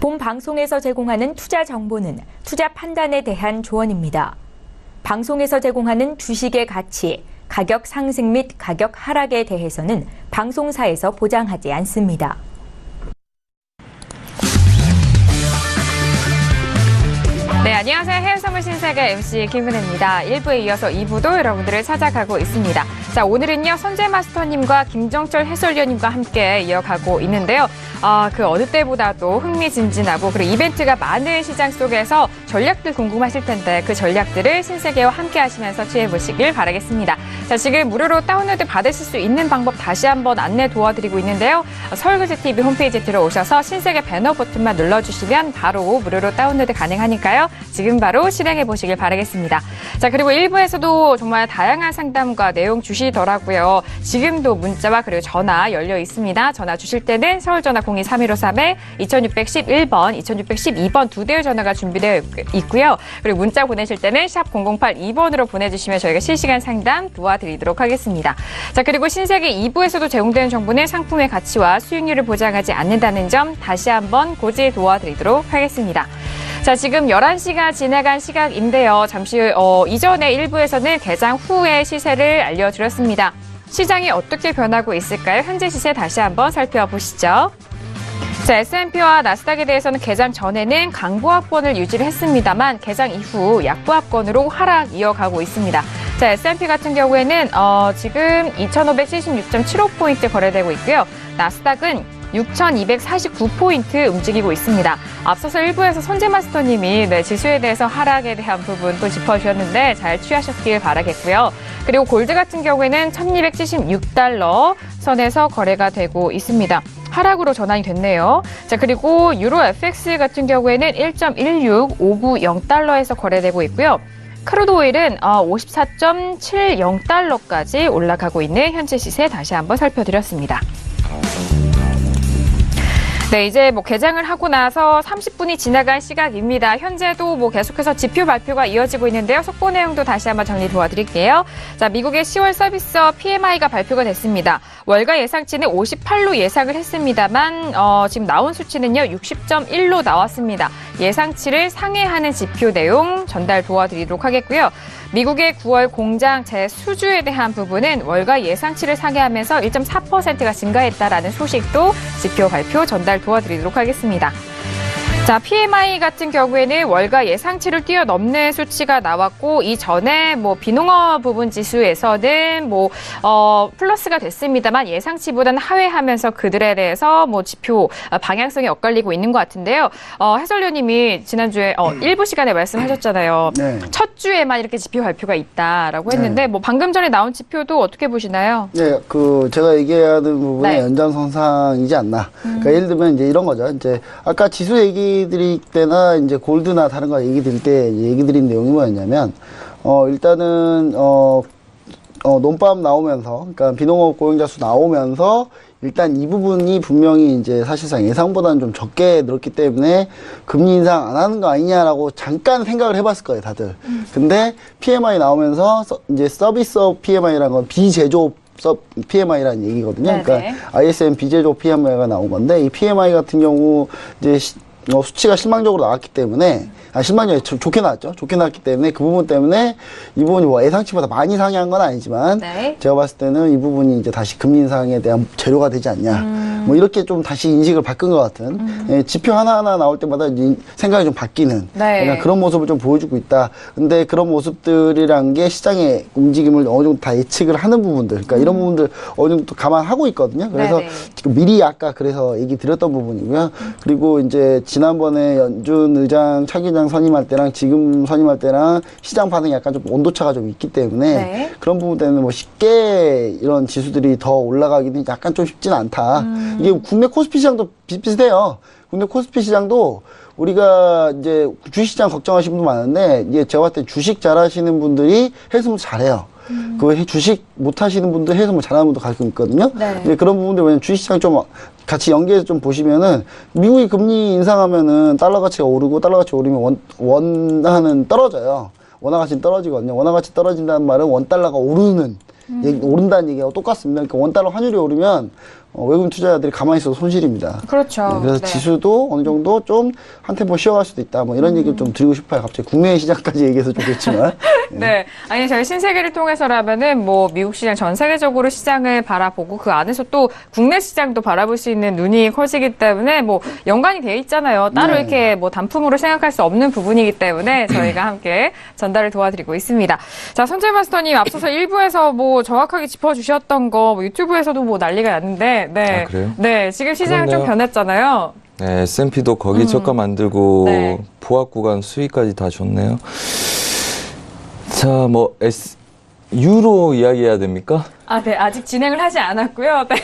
본 방송에서 제공하는 투자 정보는 투자 판단에 대한 조언입니다. 방송에서 제공하는 주식의 가치, 가격 상승 및 가격 하락에 대해서는 방송사에서 보장하지 않습니다. 네, 안녕하세요. 해외선물 신세계 MC 김은혜입니다. 1부에 이어서 2부도 여러분들을 찾아가고 있습니다. 자, 오늘은요, 선재마스터님과 김정철 해설위원님과 함께 이어가고 있는데요. 그 어느 때보다도 흥미진진하고 그리고 이벤트가 많은 시장 속에서 전략들 궁금하실 텐데 그 전략들을 신세계와 함께 하시면서 취해보시길 바라겠습니다. 자, 지금 무료로 다운로드 받으실 수 있는 방법 다시 한번 안내 도와드리고 있는데요. 서울글스TV 홈페이지 들어오셔서 신세계 배너 버튼만 눌러주시면 바로 무료로 다운로드 가능하니까요. 지금 바로 실행해 보시길 바라겠습니다. 자, 그리고 1부에서도 정말 다양한 상담과 내용 주시더라고요. 지금도 문자와 그리고 전화 열려 있습니다. 전화 주실 때는 서울전화 02-3153-2611번, 2612번 두 대의 전화가 준비되어 있고요. 그리고 문자 보내실 때는 샵 0082번으로 보내주시면 저희가 실시간 상담 도와드리도록 하겠습니다. 자, 그리고 신세계 2부에서도 제공되는 정보는 상품의 가치와 수익률을 보장하지 않는다는 점 다시 한번 고지 도와드리도록 하겠습니다. 자, 지금 11시가 지나간 시각인데요. 잠시 이전에 1부에서는 개장 후의 시세를 알려드렸습니다. 시장이 어떻게 변하고 있을까요? 현재 시세 다시 한번 살펴보시죠. 자, S&P와 나스닥에 대해서는 개장 전에는 강보합권을 유지를 했습니다만 개장 이후 약보합권으로 하락 이어가고 있습니다. 자, S&P 같은 경우에는 지금 2,576.75포인트 거래되고 있고요. 나스닥은 6,249포인트 움직이고 있습니다. 앞서서 1부에서 선재마스터님이 지수에 대해서 하락에 대한 부분 또 짚어주셨는데 잘 취하셨길 바라겠고요. 그리고 골드 같은 경우에는 1,276달러 선에서 거래가 되고 있습니다. 하락으로 전환이 됐네요. 자, 그리고 유로 FX 같은 경우에는 1.16590달러에서 거래되고 있고요. 크루드 오일은 54.70달러까지 올라가고 있는 현재 시세 다시 한번 살펴드렸습니다. 네, 이제 개장을 하고 나서 30분이 지나간 시각입니다. 현재도 계속해서 지표 발표가 이어지고 있는데요. 속보 내용도 다시 한번 정리 도와드릴게요. 자, 미국의 10월 서비스업 PMI가 발표가 됐습니다. 월가 예상치는 58로 예상을 했습니다만 지금 나온 수치는요 60.1로 나왔습니다. 예상치를 상회하는 지표 내용 전달 도와드리도록 하겠고요. 미국의 9월 공장 재수주에 대한 부분은 월가 예상치를 상회하면서 1.4%가 증가했다라는 소식도 지표 발표 전달 도와드리도록 하겠습니다. 자, PMI 같은 경우에는 월가 예상치를 뛰어넘는 수치가 나왔고 이전에 비농업 부분 지수에서는 플러스가 됐습니다만 예상치보다는 하회하면서 그들에 대해서 지표 방향성이 엇갈리고 있는 것 같은데요. 해설위원님이 지난주에 일부 시간에 말씀하셨잖아요. 네. 첫 주에만 이렇게 지표 발표가 있다라고 했는데 네. 방금 전에 나온 지표도 어떻게 보시나요? 네, 제가 얘기하는 부분의 네. 연장선상이지 않나. 그러니까 예를 들면 이제 이런 거죠. 이제 아까 지수 얘기 드릴 때나 이제 골드나 다른 거 얘기 드릴 때 얘기 드린 내용이 뭐였냐면 일단은 논밥 나오면서 그러니까 비농업 고용자 수 나오면서 일단 이 부분이 분명히 이제 사실상 예상보다는 좀 적게 늘었기 때문에 금리 인상 안 하는 거 아니냐라고 잠깐 생각을 해봤을 거예요, 다들. 근데 PMI 나오면서 이제 서비스업 PMI라는 건 비제조업 PMI라는 얘기거든요. 네네. 그러니까 ISM 비제조업 PMI가 나온 건데 이 PMI 같은 경우 이제 수치가 실망적으로 나왔기 때문에 좋게 나왔죠. 좋게 나왔기 때문에 그 부분 때문에 이 부분이 예상치보다 많이 상회한 건 아니지만 네. 제가 봤을 때는 이 부분이 이제 다시 금리 인상에 대한 재료가 되지 않냐. 이렇게 좀 다시 인식을 바꾼 것 같은 지표 하나하나 나올 때마다 생각이 좀 바뀌는 네. 그런 모습을 좀 보여주고 있다. 근데 그런 모습들이란 게 시장의 움직임을 어느 정도 다 예측을 하는 부분들, 그러니까 이런 부분들 어느 정도 감안하고 있거든요. 그래서 네네. 지금 미리 아까 그래서 얘기 드렸던 부분이고요. 그리고 이제 지난번에 연준 의장 차기장 선임할 때랑 지금 선임할 때랑 시장 반응이 약간 좀 온도차가 좀 있기 때문에 네. 그런 부분 때문에 쉽게 이런 지수들이 더 올라가기는 약간 좀 쉽지는 않다. 이게 국내 코스피 시장도 비슷비슷해요. 국내 코스피 시장도 우리가 이제 주식시장 걱정하시는 분도 많은데 이게 제가 봤을 때 주식 잘하시는 분들이 해외선물 잘해요. 그 주식 못하시는 분들 해외선물 잘하는 분도 가끔 있거든요. 네. 이제 그런 부분들 왜냐면 주식시장 좀 같이 연계해서 좀 보시면은 미국이 금리 인상하면은 달러 가치가 오르고 달러 가치가 오르면 원화는 떨어져요. 원화 가치는 떨어지거든요. 원화 가치 떨어진다는 말은 원달러가 오른다는 얘기하고 똑같습니다. 그러니까 원달러 환율이 오르면 외국인 투자자들이 가만히 있어도 손실입니다. 그렇죠. 네, 그래서 네. 지수도 어느 정도 좀 한 템포 쉬어갈 수도 있다. 뭐 이런 얘기를 좀 드리고 싶어요. 갑자기 국내 시장까지 얘기해서 좀 그렇지만. 네. 아니, 저희 신세계를 통해서라면은 뭐 미국 시장 전 세계적으로 시장을 바라보고 그 안에서 또 국내 시장도 바라볼 수 있는 눈이 커지기 때문에 뭐 연관이 돼 있잖아요. 따로 네. 이렇게 뭐 단품으로 생각할 수 없는 부분이기 때문에 저희가 함께 전달을 도와드리고 있습니다. 자, 선재 마스터님 앞서서 1부에서 뭐 정확하게 짚어주셨던 거 뭐 유튜브에서도 뭐 난리가 났는데 네. 아, 그래요? 네. 지금 시장 좀 그렇네요. 변했잖아요. 네, S&P도 거기 저가 만들고 네. 보합 구간 수익까지 다 줬네요. 자, 뭐 유로 이야기해야 됩니까? 아, 네. 아직 진행을 하지 않았고요. 네.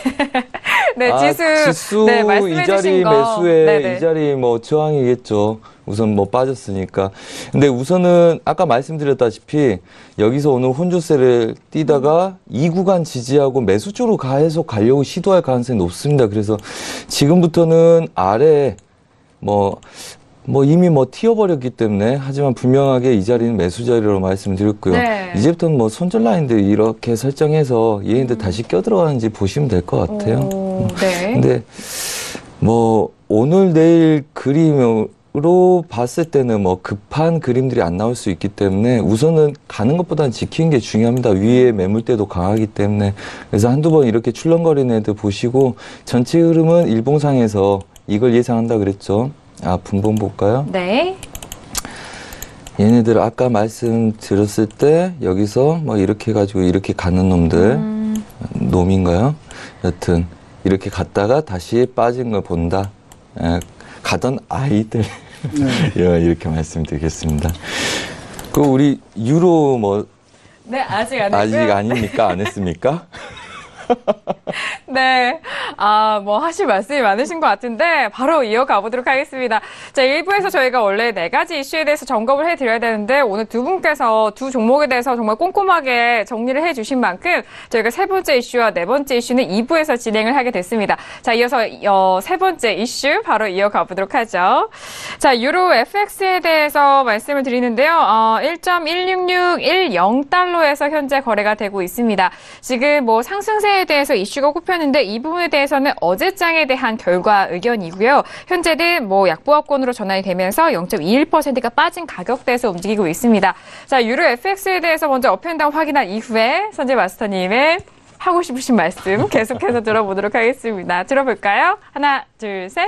네, 아, 지수 네, 이 말씀해 자리 주신 거. 매수에 네네. 이 자리 뭐 저항이겠죠. 우선 뭐 빠졌으니까. 근데 우선은 아까 말씀드렸다시피 여기서 오늘 혼조세를 띄다가 이 구간 지지하고 매수 쪽으로 계속 가려고 시도할 가능성이 높습니다. 그래서 지금부터는 아래 뭐 이미 뭐 튀어버렸기 때문에 하지만 분명하게 이 자리는 매수 자리로 말씀드렸고요. 네. 이제부터는 뭐 손절 라인들 이렇게 설정해서 얘네들 다시 껴들어가는지 보시면 될 것 같아요. 오, 네. 근데 뭐 오늘 내일 그림으로 봤을 때는 뭐 급한 그림들이 안 나올 수 있기 때문에 우선은 가는 것보다는 지키는 게 중요합니다. 위에 매물대도 강하기 때문에. 그래서 한두 번 이렇게 출렁거리는 애들 보시고 전체 흐름은 일봉상에서 이걸 예상한다 그랬죠. 아, 분봉 볼까요? 네. 얘네들 아까 말씀드렸을 때 여기서 뭐 이렇게 해가지고 이렇게 가는 놈들 놈인가요? 여튼 이렇게 갔다가 다시 빠진 걸 본다. 가던 아이들 이렇게 말씀드리겠습니다. 그 우리 유로 뭐 네, 아직 안 했고요. 아직 아닙니까? 안 했습니까? 네. 아, 뭐 하실 말씀이 많으신 것 같은데 바로 이어가 보도록 하겠습니다. 자, 1부에서 저희가 원래 4가지 이슈에 대해서 점검을 해드려야 되는데 오늘 두 분께서 두 종목에 대해서 정말 꼼꼼하게 정리를 해주신 만큼 저희가 세 번째 이슈와 네 번째 이슈는 2부에서 진행을 하게 됐습니다. 자, 이어서 세 번째 이슈 바로 이어가 보도록 하죠. 자, 유로 FX에 대해서 말씀을 드리는데요. 1.16610달러에서 현재 거래가 되고 있습니다. 지금 뭐 상승세에 대해서 이슈가 꼽혔는데 이 부분에 대해서는 어제장에 대한 결과 의견이고요. 현재는 뭐 약보합권으로 전환이 되면서 0.21%가 빠진 가격대에서 움직이고 있습니다. 자, 유로 FX에 대해서 먼저 업앤다운 확인한 이후에 선재 마스터님의 하고 싶으신 말씀 계속해서 들어보도록 하겠습니다. 들어볼까요? 하나, 둘, 셋.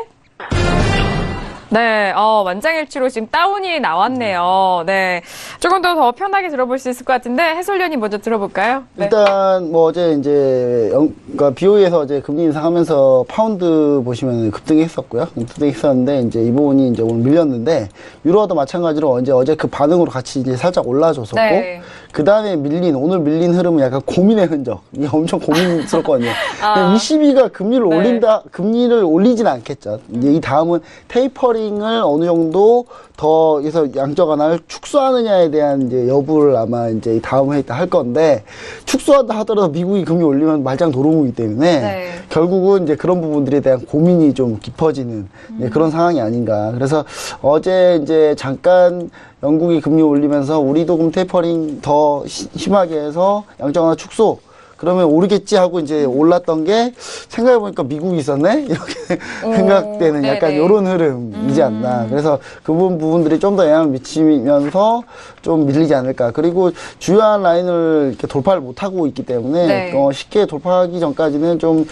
네, 만장일치로 지금 다운이 나왔네요. 네. 조금 더 편하게 들어볼 수 있을 것 같은데, 해설위원님 먼저 들어볼까요? 네. 일단 뭐 어제 이제 그러니까 BOE에서 어제 금리 인상하면서 파운드 보시면 급등했었고요. 급등했었는데 이제 이 부분이 이제 오늘 밀렸는데 유로화도 마찬가지로 어제 그 반응으로 같이 이제 살짝 올라줬었고 네. 그 다음에 오늘 밀린 흐름은 약간 고민의 흔적. 이게 엄청 고민스럽거든요. 아. ECB가 금리를 네. 금리를 올리진 않겠죠. 이제 이 다음은 테이퍼링을 어느 정도 더 해서 양적 완화를 축소하느냐에 대한 이제 여부를 아마 이제 이 다음 회의 때 할 건데 축소한다 하더라도 미국이 금리 올리면 말짱 도루묵이기 때문에 네. 결국은 이제 그런 부분들에 대한 고민이 좀 깊어지는 이제 그런 상황이 아닌가. 그래서 어제 이제 잠깐 영국이 금리 올리면서 우리도 그럼 테이퍼링 더 심하게 해서 양적 완화 축소 그러면 오르겠지 하고 이제 올랐던 게 생각해보니까 미국이 있었네? 이렇게 생각되는 약간 네네. 이런 흐름이지 않나. 그래서 그 부분들이 좀 더 영향을 미치면서 좀 밀리지 않을까. 그리고 주요한 라인을 이렇게 돌파를 못하고 있기 때문에 네. 쉽게 돌파하기 전까지는 좀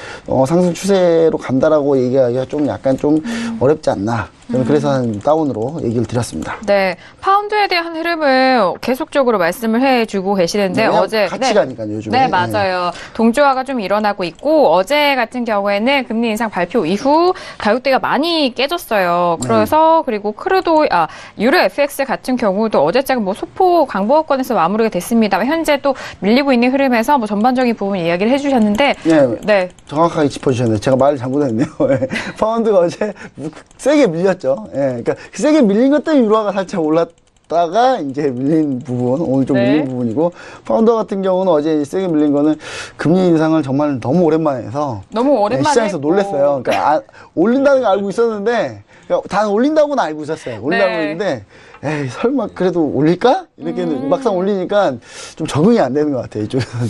상승 추세로 간다라고 얘기하기가 좀 약간 좀 어렵지 않나. 저는 그래서 한 다운으로 얘기를 드렸습니다. 네. 파운드에 대한 흐름을 계속적으로 말씀을 해주고 계시는데 왜냐면 어제. 같이 가니까요, 요즘에. 네, 맞아요. 동조화가 좀 일어나고 있고 어제 같은 경우에는 금리 인상 발표 이후 가격대가 많이 깨졌어요. 그래서 그리고 유로 FX 같은 경우도 어제장 뭐 소폭 강보합권에서 마무리가 됐습니다. 현재 또 밀리고 있는 흐름에서 뭐 전반적인 부분 이야기를 해주셨는데 네. 정확하게 짚어주셨네요. 제가 말을 잘못했네요. 파운드가 어제 세게 밀렸죠. 그러니까 세게 밀린 것 때문에 유로화가 살짝 올랐다가 이제 밀린 부분, 오늘 좀 네. 밀린 부분이고 파운드 같은 경우는 어제 세게 밀린 거는 금리 인상을 정말 너무 오랜만에 해서 너무 오랜만에 시장에서 했고. 놀랐어요. 그러니까 올린다는 걸 알고 있었는데 그러니까 다 올린다고는 알고 있었어요. 올린다고 네. 했는데 에이 설마 그래도 올릴까? 이렇게 막상 올리니까 좀 적응이 안 되는 것 같아요. 이쪽에서는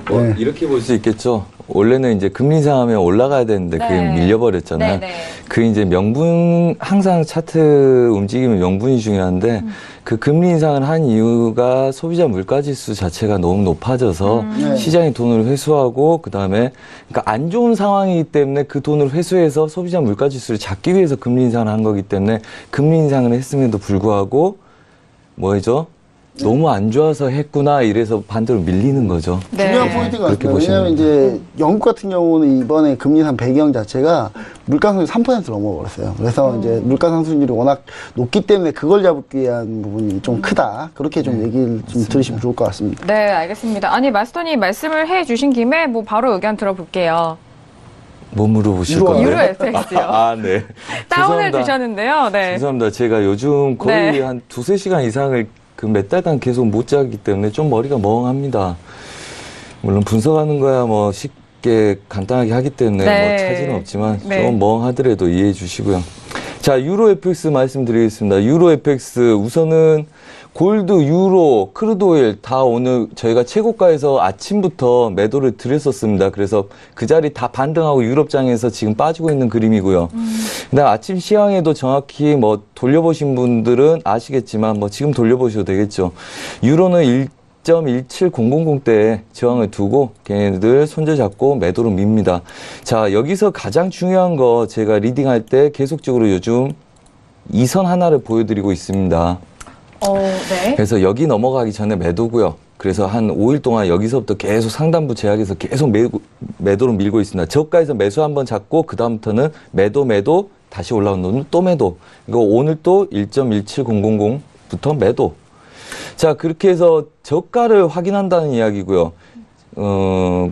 좀. 네. 이렇게 볼 수 있겠죠. 원래는 이제 금리 인상하면 올라가야 되는데 그게 네. 밀려버렸잖아요. 네, 네. 그 이제 명분, 항상 차트 움직이면 명분이 중요한데 그 금리 인상을 한 이유가 소비자 물가지수 자체가 너무 높아져서 네. 시장이 돈을 회수하고 그다음에 그러니까 안 좋은 상황이기 때문에 그 돈을 회수해서 소비자 물가지수를 잡기 위해서 금리 인상을 한 거기 때문에 금리 인상을 했음에도 불구하고 뭐죠? 너무 안 좋아서 했구나 이래서 반대로 밀리는 거죠. 네. 중요한 포인트가 그렇게 있습니다. 보시면 왜냐하면 이제 영국 같은 경우는 이번에 금리 인상 배경 자체가 물가 상승률 3% 넘어버렸어요. 그래서 이제 물가 상승률이 워낙 높기 때문에 그걸 잡기 위한 부분이 좀 크다. 그렇게 좀 얘기를 좀 들으시면 좋을 것 같습니다. 네, 알겠습니다. 아니, 마스터님 말씀을 해 주신 김에 뭐 바로 의견 들어볼게요. 뭐 물어보실 유로. 거예요? 유로 FX요. 아, 네. 다운을 죄송합니다. 주셨는데요. 네. 죄송합니다. 제가 요즘 거의 네. 한 두세 시간 이상을 그 몇 달간 계속 못 자기 때문에 좀 머리가 멍합니다. 물론 분석하는 거야 뭐 쉽게 간단하게 하기 때문에 네. 뭐 차지는 없지만 네. 좀 멍하더라도 이해해 주시고요. 자, 유로 FX 말씀드리겠습니다. 유로 FX 우선은 골드, 유로, 크루드오일 다 오늘 저희가 최고가에서 아침부터 매도를 드렸었습니다. 그래서 그 자리 다 반등하고 유럽장에서 지금 빠지고 있는 그림이고요. 그다음 아침 시황에도 정확히 뭐 돌려보신 분들은 아시겠지만 뭐 지금 돌려보셔도 되겠죠. 유로는 1.17000대에 저항을 두고 걔네들 손절 잡고 매도로 밉니다. 자, 여기서 가장 중요한 거 제가 리딩할 때 계속적으로 요즘 이 선 하나를 보여드리고 있습니다. 네. 그래서 여기 넘어가기 전에 매도고요. 그래서 한 5일 동안 여기서부터 계속 상단부 제약에서 계속 매도로 밀고 있습니다. 저가에서 매수 한번 잡고 그 다음부터는 매도 다시 올라온 돈은 또 매도. 이거 오늘 또 1.17000부터 매도. 자, 그렇게 해서 저가를 확인한다는 이야기고요.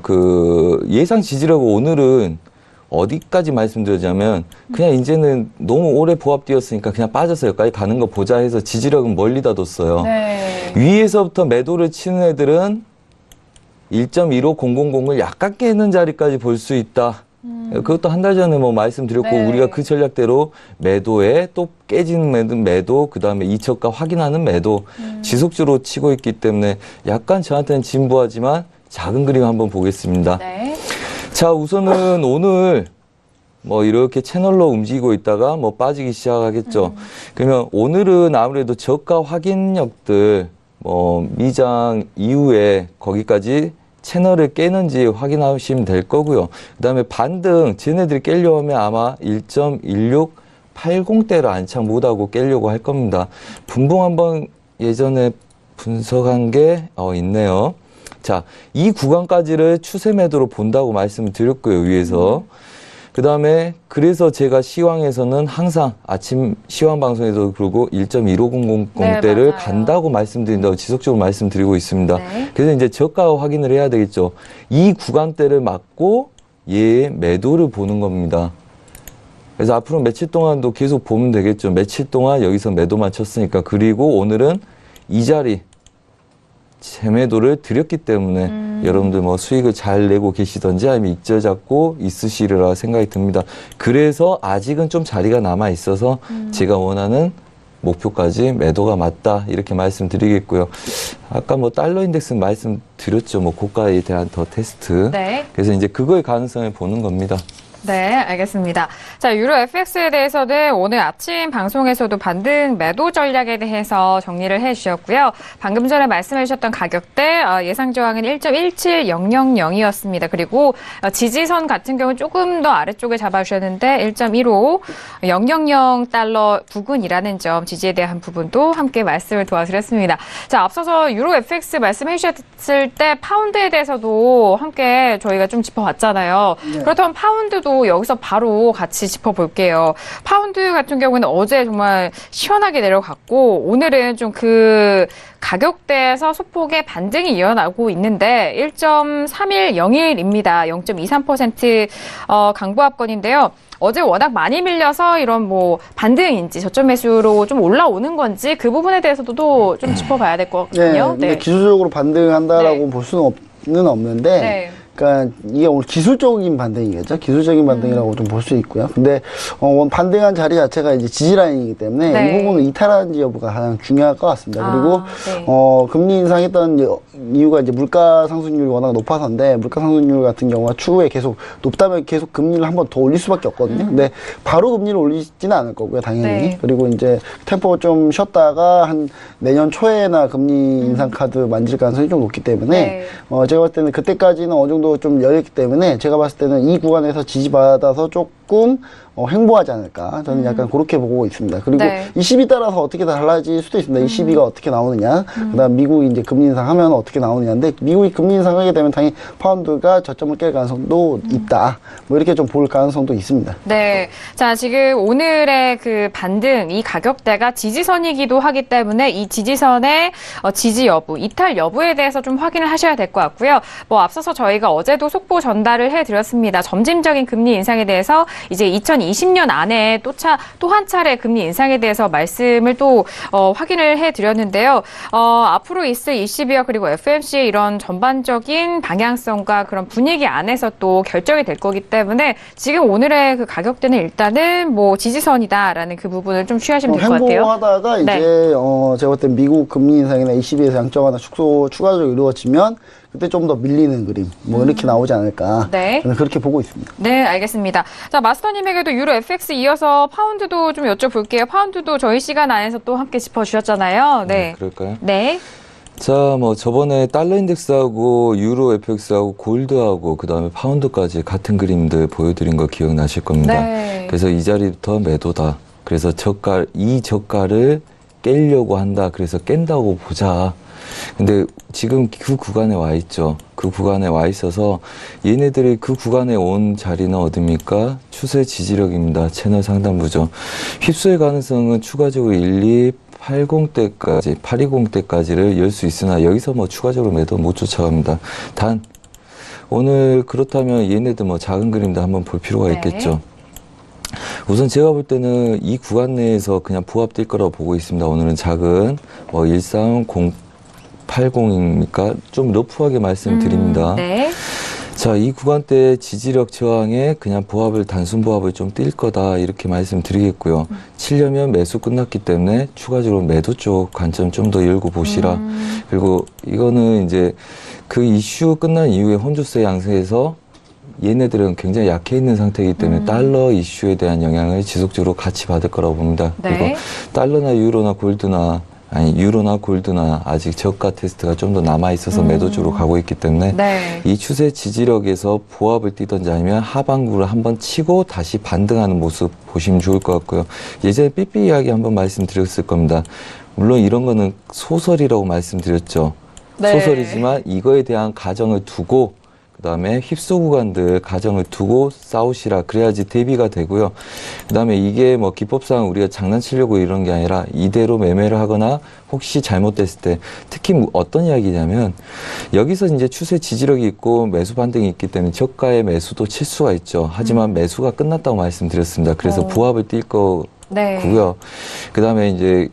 그 예상 지지라고 오늘은 어디까지 말씀드리자면 그냥 이제는 너무 오래 보합되었으니까 그냥 빠져서 여기까지 가는 거 보자 해서 지지력은 멀리다 뒀어요. 네. 위에서부터 매도를 치는 애들은 1.15000을 약간 깨는 자리까지 볼 수 있다. 그것도 한 달 전에 뭐 말씀드렸고 네. 우리가 그 전략대로 매도에 또 깨지는 매도 그다음에 이저가 확인하는 매도 지속적으로 치고 있기 때문에 약간 저한테는 진부하지만 작은 그림 한번 보겠습니다. 네. 자, 우선은 오늘 뭐 이렇게 채널로 움직이고 있다가 뭐 빠지기 시작하겠죠. 그러면 오늘은 아무래도 저가 확인력들 뭐 미장 이후에 거기까지 채널을 깨는지 확인하시면 될 거고요. 그다음에 반등 쟤네들이 깨려고 하면 아마 1.1680대를 안착 못하고 깨려고 할 겁니다. 분봉 한번 예전에 분석한 게 있네요. 자, 이 구간까지를 추세 매도로 본다고 말씀을 드렸고요, 위에서. 그 다음에, 그래서 제가 시황에서는 항상 아침 시황 방송에도 그러고 1.15000대를 네, 맞아요. 간다고 말씀드린다고 지속적으로 말씀드리고 있습니다. 네. 그래서 이제 저가 확인을 해야 되겠죠. 이 구간대를 맞고 얘의 매도를 보는 겁니다. 그래서 앞으로 며칠 동안도 계속 보면 되겠죠. 며칠 동안 여기서 매도만 쳤으니까. 그리고 오늘은 이 자리, 재매도를 드렸기 때문에 여러분들 뭐 수익을 잘 내고 계시던지 아니면 익절 잡고 있으시리라 생각이 듭니다. 그래서 아직은 좀 자리가 남아 있어서 제가 원하는 목표까지 매도가 맞다 이렇게 말씀드리겠고요. 아까 뭐 달러 인덱스 말씀드렸죠. 뭐 고가에 대한 더 테스트. 네. 그래서 이제 그거의 가능성을 보는 겁니다. 네, 알겠습니다. 자, 유로 FX에 대해서는 오늘 아침 방송에서도 반등 매도 전략에 대해서 정리를 해주셨고요. 방금 전에 말씀해 주셨던 가격대 예상 저항은 1.17000이었습니다. 그리고 지지선 같은 경우는 조금 더 아래쪽에 잡아주셨는데 1.15000달러 부근이라는 점 지지에 대한 부분도 함께 말씀을 도와드렸습니다. 자, 앞서서 유로 FX 말씀해 주셨을 때 파운드에 대해서도 함께 저희가 좀 짚어봤잖아요. 네. 그렇다면 파운드도 여기서 바로 같이 짚어볼게요. 파운드 같은 경우는 어제 정말 시원하게 내려갔고 오늘은 좀 그 가격대에서 소폭의 반등이 이어나고 있는데 1.3101입니다. 0.23% 강보합권인데요. 어제 워낙 많이 밀려서 이런 뭐 반등인지 저점 매수로 좀 올라오는 건지 그 부분에 대해서도 좀 짚어봐야 될 것 네, 같거든요. 근데 기술적으로 반등한다라고 네. 볼 수는 없는데 네. 그러니까 이게 오늘 기술적인 반등이겠죠. 기술적인 반등이라고 좀 볼 수 있고요. 근데 반등한 자리 자체가 이제 지지라인이기 때문에 네. 이 부분은 이탈하는지 여부가 가장 중요할 것 같습니다. 그리고 네. 금리 인상했던 이유가 이제 물가 상승률이 워낙 높아서인데, 물가 상승률 같은 경우가 추후에 계속 높다면 계속 금리를 한 번 더 올릴 수밖에 없거든요. 근데 바로 금리를 올리지는 않을 거고요, 당연히. 네. 그리고 이제 템포 좀 쉬었다가 한 내년 초에나 금리 인상 카드 만질 가능성이 좀 높기 때문에 네. 제가 봤을 때는 그때까지는 어느 정도 좀 열렸기 때문에 제가 봤을 때는 이 구간에서 지지받아서 조금 횡보하지 않을까, 저는 약간 그렇게 보고 있습니다. 그리고 네. 이 시비 따라서 어떻게 달라질 수도 있습니다. 이 시비가 어떻게 나오느냐, 그다음 미국이 이제 금리 인상하면 어떻게 나오느냐인데, 미국이 금리 인상하게 되면 당연히 파운드가 저점을 깰 가능성도 있다, 뭐 이렇게 좀 볼 가능성도 있습니다. 네. 자, 지금 오늘의 그 반등, 이 가격대가 지지선이기도 하기 때문에 이 지지선의 지지 여부, 이탈 여부에 대해서 좀 확인을 하셔야 될 것 같고요. 뭐 앞서서 저희가 어제도 속보 전달을 해드렸습니다. 점진적인 금리 인상에 대해서 이제 2020년 안에 또 한 차례 금리 인상에 대해서 말씀을 또 확인을 해드렸는데요. 앞으로 있을 ECB와 그리고 FOMC의 이런 전반적인 방향성과 그런 분위기 안에서 또 결정이 될 거기 때문에 지금 오늘의 그 가격대는 일단은 뭐 지지선이다라는 그 부분을 좀 취하시면 될 것 같아요. 횡보하다가 네. 이제 제가 볼 때 미국 금리 인상이나 ECB에서 양적 완화 축소 추가적으로 이루어지면 그때 좀 더 밀리는 그림, 뭐 이렇게 나오지 않을까, 네. 저는 그렇게 보고 있습니다. 네, 알겠습니다. 자, 마스터님에게도 유로 FX 이어서 파운드도 좀 여쭤볼게요. 파운드도 저희 시간 안에서 또 함께 짚어주셨잖아요. 네. 그럴까요? 네. 자, 뭐 저번에 달러 인덱스하고 유로 FX하고 골드하고 그다음에 파운드까지 같은 그림들 보여드린 거 기억나실 겁니다. 네. 그래서 이 자리부터 매도다. 그래서 이 저가를 깨려고 한다. 그래서 깬다고 보자. 근데 지금 그 구간에 와 있죠. 그 구간에 와 있어서 얘네들이 그 구간에 온 자리는 어딥니까? 추세 지지력입니다. 채널 상단부죠. 휩쓸 가능성은 추가적으로 1280대까지, 820대까지를 열 수 있으나 여기서 뭐 추가적으로 매도 못 쫓아갑니다. 단 오늘 그렇다면 얘네들 뭐 작은 그림도 한번 볼 필요가 네. 있겠죠. 우선 제가 볼 때는 이 구간 내에서 그냥 부합될 거라고 보고 있습니다. 오늘은 작은 뭐 13080입니까? 좀 러프하게 말씀드립니다. 네. 자, 이 구간대 지지력 저항에 그냥 단순 부합을 좀 뛸 거다, 이렇게 말씀드리겠고요. 치려면 매수 끝났기 때문에 추가적으로 매도 쪽 관점 좀 더 열고 보시라. 그리고 이거는 이제 그 이슈 끝난 이후에 혼조세 양세에서 얘네들은 굉장히 약해 있는 상태이기 때문에 달러 이슈에 대한 영향을 지속적으로 같이 받을 거라고 봅니다. 네. 그리고 달러나 유로나 골드나 아직 저가 테스트가 좀 더 남아 있어서 매도 쪽으로 가고 있기 때문에 네. 이 추세 지지력에서 보합을 뛰든지 아니면 하방구를 한번 치고 다시 반등하는 모습 보시면 좋을 것 같고요. 예전에 삐삐 이야기 한번 말씀드렸을 겁니다. 물론 이런 거는 소설이라고 말씀드렸죠. 네. 소설이지만 이거에 대한 가정을 두고 그다음에 휩쓸 구간들 가정을 두고 싸우시라. 그래야지 대비가 되고요. 그다음에 이게 뭐 기법상 우리가 장난치려고 이런 게 아니라 이대로 매매를 하거나 혹시 잘못됐을 때 특히 어떤 이야기냐면 여기서 이제 추세 지지력이 있고 매수 반등이 있기 때문에 저가의 매수도 칠 수가 있죠. 하지만 매수가 끝났다고 말씀드렸습니다. 그래서 부합을 뛸 거고요. 네. 그다음에 이제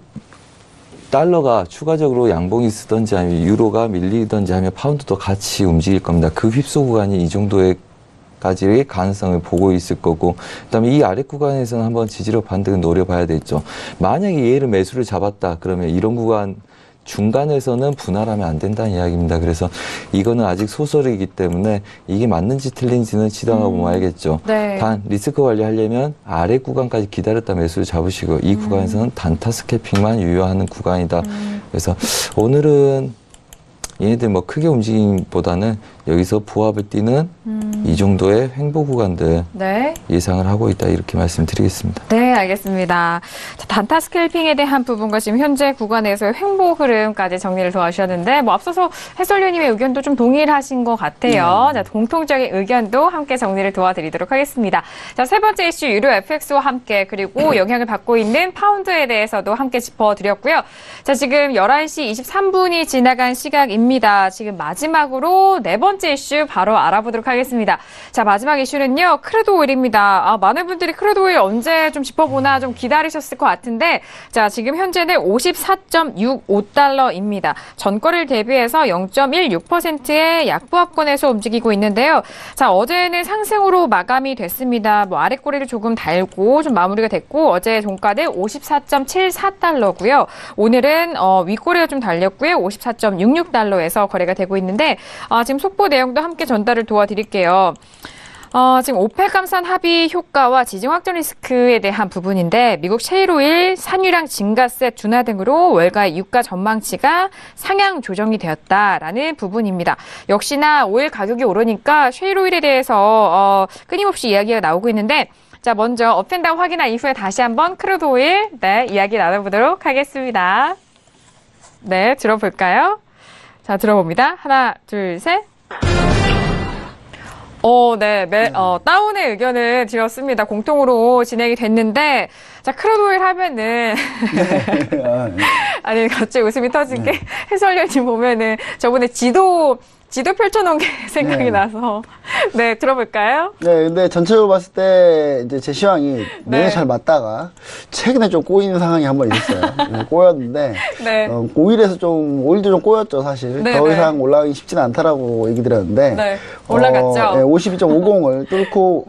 달러가 추가적으로 양봉이 쓰든지 아니면 유로가 밀리든지 하면 파운드도 같이 움직일 겁니다. 그 휩쓸 구간이 이 정도까지의 가능성을 보고 있을 거고, 그다음에 이 아래 구간에서는 한번 지지력 반등을 노려봐야 되겠죠. 만약에 얘를 매수를 잡았다 그러면 이런 구간 중간에서는 분할하면 안 된다는 이야기입니다. 그래서 이거는 아직 소설이기 때문에 이게 맞는지 틀린지는 지당하고 보면 알겠죠. 네. 단 리스크 관리하려면 아래 구간까지 기다렸다 매수를 잡으시고 이 구간에서는 단타 스캐핑만 유효하는 구간이다. 그래서 오늘은 얘네들 뭐 크게 움직임보다는 여기서 부합을 띄는 이 정도의 횡보 구간들 네. 예상을 하고 있다, 이렇게 말씀드리겠습니다. 네, 알겠습니다. 자, 단타 스캘핑에 대한 부분과 지금 현재 구간에서의 횡보 흐름까지 정리를 도와주셨는데, 뭐 앞서서 해설위원님의 의견도 좀 동일하신 것 같아요. 자, 공통적인 의견도 함께 정리를 도와드리도록 하겠습니다. 자, 세 번째 이슈 유로 FX와 함께, 그리고 영향을 받고 있는 파운드에 대해서도 함께 짚어드렸고요. 자, 지금 11시 23분이 지나간 시각입니다. 됩니다. 지금 마지막으로 네 번째 이슈 바로 알아보도록 하겠습니다. 자, 마지막 이슈는요, 크루드 오일입니다. 많은 분들이 크루드 오일 언제 좀 짚어보나 좀 기다리셨을 것 같은데, 자, 지금 현재는 54.65달러입니다. 전거래를 대비해서 0.16%의 약보합권에서 움직이고 있는데요. 자, 어제는 상승으로 마감이 됐습니다. 뭐 아랫꼬리를 조금 달고 좀 마무리가 됐고, 어제 종가는 54.74달러고요. 오늘은 윗꼬리가 좀 달렸고요. 54.66달러에서 거래가 되고 있는데, 지금 속보 내용도 함께 전달을 도와드릴게요. 지금 오펙 감산 합의 효과와 지정 확전 리스크에 대한 부분인데, 미국 셰일오일 산유량 증가세 둔화 등으로 월가의 유가 전망치가 상향 조정이 되었다라는 부분입니다. 역시나 오일 가격이 오르니까 셰일오일에 대해서 끊임없이 이야기가 나오고 있는데, 자, 먼저 업앤다운 확인한 이후에 다시 한번 크루드 오일 이야기 나눠보도록 하겠습니다. 네, 들어볼까요? 자, 들어봅니다. 하나, 둘, 셋. 다운의 의견을 드렸습니다. 공통으로 진행이 됐는데, 자, 크루드 오일 하면은, 아니, 갑자기 웃음이 터진 게, 해설위원님 보면은, 저번에 지도 펼쳐놓은 게 생각이 나서. 네, 들어볼까요? 네, 근데 전체적으로 봤을 때, 이제 제 시황이 내내 잘 맞다가, 최근에 좀 꼬이는 상황이 한 번 있었어요. 꼬였는데, 오일도 좀 꼬였죠, 사실. 더 이상 올라가기 쉽지는 않다라고 얘기 드렸는데, 네, 올라갔죠. 52.50을 뚫고,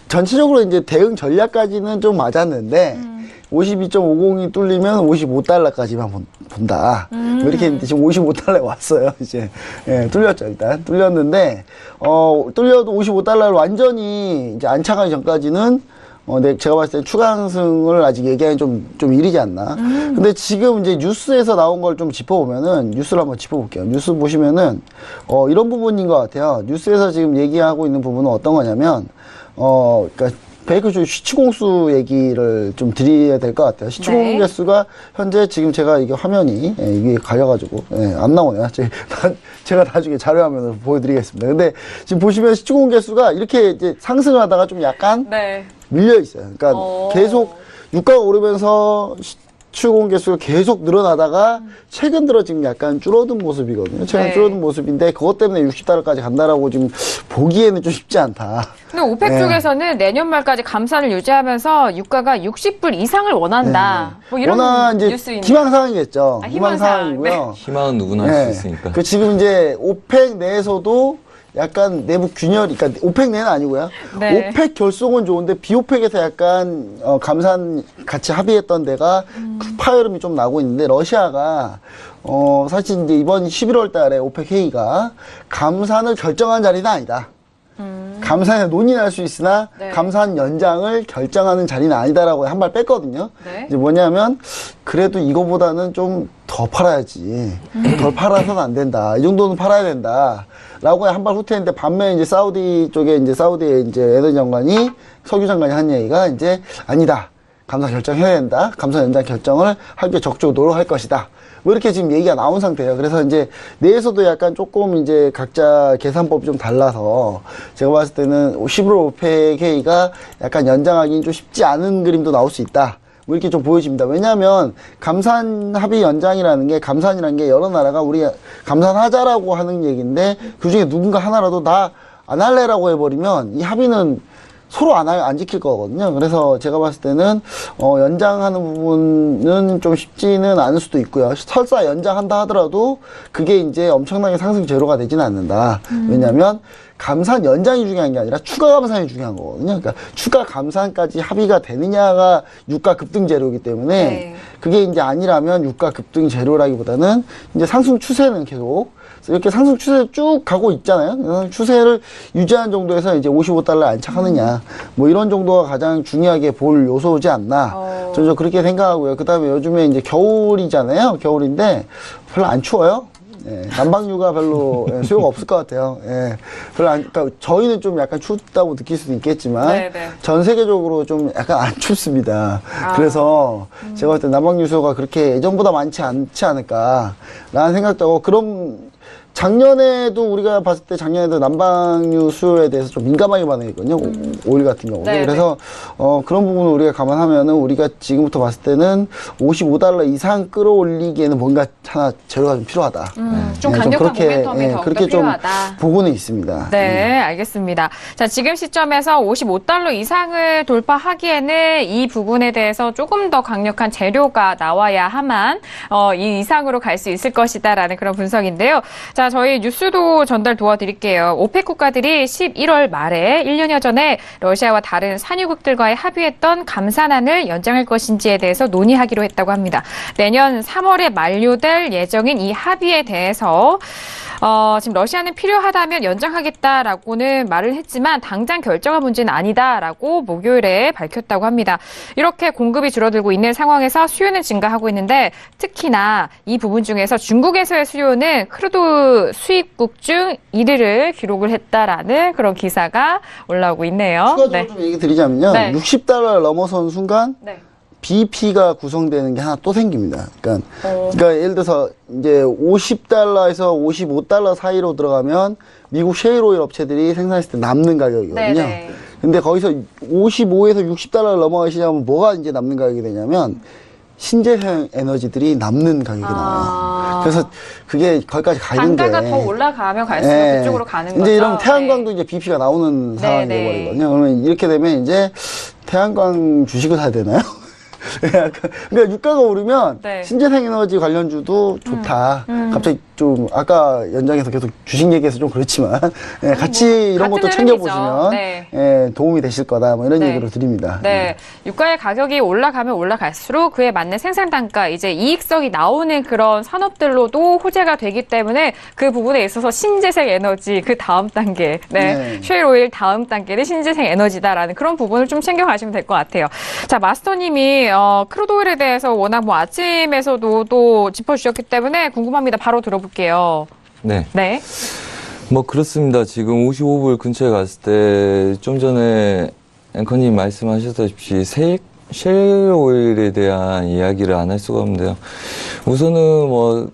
전체적으로 이제 대응 전략까지는 좀 맞았는데, 52.50이 뚫리면 55달러까지만 본다. 뭐 이렇게 했는데 지금 55달러에 왔어요, 이제. 예, 뚫렸죠, 일단. 뚫렸는데, 뚫려도 55달러를 완전히 이제 안착하기 전까지는, 제가 봤을 때 추가 상승을 아직 얘기하기 좀 이르지 않나. 근데 지금 이제 뉴스에서 나온 걸 좀 짚어보면은, 뉴스를 한번 짚어볼게요. 뉴스 보시면은, 이런 부분인 것 같아요. 뉴스에서 지금 얘기하고 있는 부분은 어떤 거냐면, 그러니까 베이커 시추공수 얘기를 좀 드려야 될 것 같아요. 시추공 개수가 현재 지금 제가 이게 화면이 이게 가려가지고 안 나오네요. 제가 나중에 자료화면을 보여드리겠습니다. 근데 지금 보시면 시추공 개수가 이렇게 이제 상승을 하다가 좀 약간 밀려 있어요. 그러니까 계속 유가가 오르면서 시추공 개수가 계속 늘어나다가 최근 들어 지금 약간 줄어든 모습이거든요. 최근 줄어든 모습인데 그것 때문에 60달러까지 간다라고 지금 보기에는 좀 쉽지 않다. 근데 오펙 쪽에서는 내년 말까지 감산을 유지하면서 유가가 60불 이상을 원한다. 뭐 이런 뉴스인데. 희망사항이겠죠. 희망사항이고요. 희망은 누구나 할 수 있으니까. 지금 이제 오펙 내에서도 약간 내부 균열이, 그러니까 오펙 내는 아니고요. 오펙 결속은 좋은데 비오펙에서 약간 감산 같이 합의했던 데가 파열음이 좀 나고 있는데 러시아가 사실 이제 이번 11월 달에 오펙 회의가 감산을 결정한 자리는 아니다. 감산에 논의할 수 있으나 감산 연장을 결정하는 자리는 아니다라고 한 발 뺐거든요. 이제 뭐냐면 그래도 이거보다는 좀 더 팔아야지. 덜 팔아서는 안 된다. 이 정도는 팔아야 된다. 라고 한 발 후퇴했는데 반면에 이제 사우디 쪽에 이제 사우디의 이제 에너지 장관이 석유 장관이 한 얘기가 이제 아니다. 감산 결정해야 된다. 감산 연장 결정을 하기 위해 적극적으로 노력할 것이다. 뭐 이렇게 지금 얘기가 나온 상태예요. 그래서 이제 내에서도 약간 조금 이제 각자 계산법이 좀 달라서 제가 봤을 때는 11월 오펙 회의가 약간 연장하기는 좀 쉽지 않은 그림도 나올 수 있다. 뭐 이렇게 좀 보여집니다. 왜냐하면 감산 합의 연장이라는 게 감산이라는 게 여러 나라가 우리 감산하자라고 하는 얘기인데 그중에 누군가 하나라도 나 안 할래라고 해버리면 이 합의는 서로 안 지킬 거거든요. 그래서 제가 봤을 때는, 연장하는 부분은 좀 쉽지는 않을 수도 있고요. 설사 연장한다 하더라도 그게 이제 엄청나게 상승 재료가 되지는 않는다. 왜냐면 감산 연장이 중요한 게 아니라 추가 감산이 중요한 거거든요. 그러니까 추가 감산까지 합의가 되느냐가 유가 급등 재료이기 때문에 그게 이제 아니라면 유가 급등 재료라기보다는 이제 상승 추세는 계속 이렇게 상승 추세 쭉 가고 있잖아요. 추세를 유지하는 정도에서 이제 55달러 안착하느냐, 뭐 이런 정도가 가장 중요하게 볼 요소지 않나. 저는 그렇게 생각하고요. 그 다음에 요즘에 이제 겨울이잖아요. 겨울인데 별로 안 추워요. 난방유가 별로 수요가 없을 것 같아요. 그러니까 저희는 좀 약간 춥다고 느낄 수도 있겠지만 전 세계적으로 좀 약간 안 춥습니다. 그래서 제가 볼 때 난방유 수요가 그렇게 예전보다 많지 않지 않을까라는 생각도 하고 작년에도 우리가 봤을 때 작년에도 난방유 수요에 대해서 좀 민감하게 반응했거든요. 오일 같은 경우는. 네네. 그래서 그런 부분을 우리가 감안하면은 우리가 지금부터 봤을 때는 $55 이상 끌어올리기에는 뭔가 하나 재료가 좀 필요하다. 좀 네, 강력한 그렇게, 모멘텀이 더 그렇게 좀 필요하다. 보고는 있습니다. 네, 알겠습니다. 자, 지금 시점에서 $55 이상을 돌파하기에는 이 부분에 대해서 조금 더 강력한 재료가 나와야만 이 이상으로 갈 수 있을 것이다라는 그런 분석인데요. 자, 저희 뉴스도 전달 도와드릴게요. 오펙 국가들이 11월 말에 1년여 전에 러시아와 다른 산유국들과의 합의했던 감산안을 연장할 것인지에 대해서 논의하기로 했다고 합니다. 내년 3월에 만료될 예정인 이 합의에 대해서 지금 러시아는 필요하다면 연장하겠다라고는 말을 했지만 당장 결정할 문제는 아니다라고 목요일에 밝혔다고 합니다. 이렇게 공급이 줄어들고 있는 상황에서 수요는 증가하고 있는데 특히나 이 부분 중에서 중국에서의 수요는 크루드 수입국 중 1위를 기록을 했다라는 그런 기사가 올라오고 있네요. 추가적으로 좀 얘기 드리자면요. 네. $60 넘어선 순간 네. BP가 구성되는 게 하나 또 생깁니다. 그러니까 예를 들어서 이제 $50에서 $55 사이로 들어가면 미국 셰일오일 업체들이 생산했을 때 남는 가격이거든요. 네네. 근데 거기서 55에서 $60 넘어가기 시작하면 뭐가 이제 남는 가격이 되냐면 신재생 에너지들이 남는 가격이 나와요. 그래서 그게 거기까지 가는데 단가가 더 올라가면 갈수록 예. 그쪽으로 가는 거죠. 이제 이러면 태양광도 네. 이제 BP가 나오는 상황이 네. 돼버리거든요. 그러면 이렇게 되면 이제 태양광 주식을 사야 되나요? 그러니까 유가가 오르면 네. 신재생에너지 관련주도 좋다. 갑자기 좀 아까 연장에서 계속 주식 얘기해서 좀 그렇지만 예, 같이 이런 같은 것도 챙겨보시면 흐름이죠. 네. 예, 도움이 되실 거다. 뭐 이런 네. 얘기를 드립니다. 네. 유가의 가격이 올라가면 올라갈수록 그에 맞는 생산 단가, 이제 이익성이 나오는 그런 산업들로도 호재가 되기 때문에 그 부분에 있어서 신재생 에너지 그 다음 단계, 네. 셰일 오일 다음 단계는 신재생 에너지다라는 그런 부분을 좀 챙겨가시면 될 것 같아요. 자, 마스터님이 크루드 오일에 대해서 워낙 뭐 아침에서도 또 짚어주셨기 때문에 궁금합니다. 바로 들어볼게요. 네. 네. 뭐 그렇습니다. 지금 55불 근처에 갔을 때 좀 전에 앵커님 말씀하셨다시피 셰일 오일에 대한 이야기를 안 할 수가 없는데요. 우선은 뭐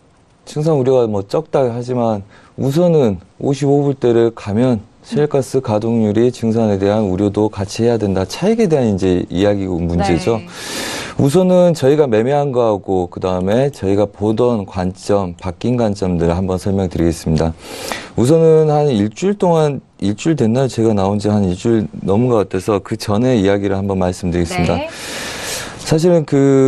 증산 우려가 뭐 적다 하지만 우선은 55불대를 가면 셰일가스 가동률이 증산에 대한 우려도 같이 해야 된다. 차익에 대한 이제 이야기고 문제죠. 네. 우선은 저희가 매매한 거하고 그다음에 저희가 보던 관점, 바뀐 관점들을 한번 설명드리겠습니다. 우선은 한 일주일 동안, 일주일 됐나요? 제가 나온 지 한 일주일 넘은 것 같아서 그 전에 이야기를 한번 말씀드리겠습니다. 네. 사실은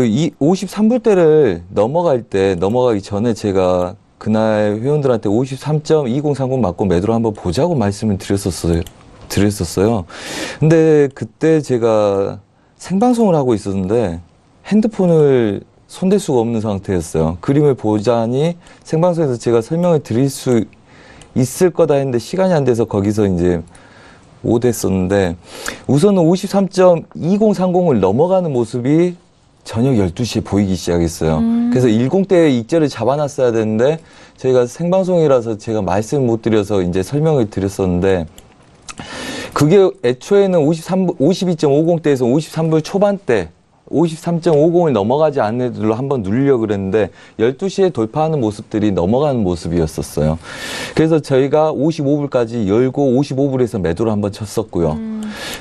이 53불대를 넘어가기 전에 제가 그날 회원들한테 53.2030 맞고 매도를 한번 보자고 말씀을 드렸었어요. 근데 그때 제가 생방송을 하고 있었는데 핸드폰을 손댈 수가 없는 상태였어요. 그림을 보자니 생방송에서 제가 설명을 드릴 수 있을 거다 했는데 시간이 안 돼서 거기서 이제 못했었는데 우선은 53.2030을 넘어가는 모습이 저녁 12시에 보이기 시작했어요. 그래서 10대에 익절을 잡아놨어야 되는데 저희가 생방송이라서 제가 말씀을 못 드려서 이제 설명을 드렸었는데 그게 애초에는 52.50대에서 53불 초반대 53.50을 넘어가지 않는 애들로 한번 누리려고 그랬는데 12시에 돌파하는 모습들이 넘어가는 모습이었었어요. 그래서 저희가 55불까지 열고 55불에서 매도를 한번 쳤었고요.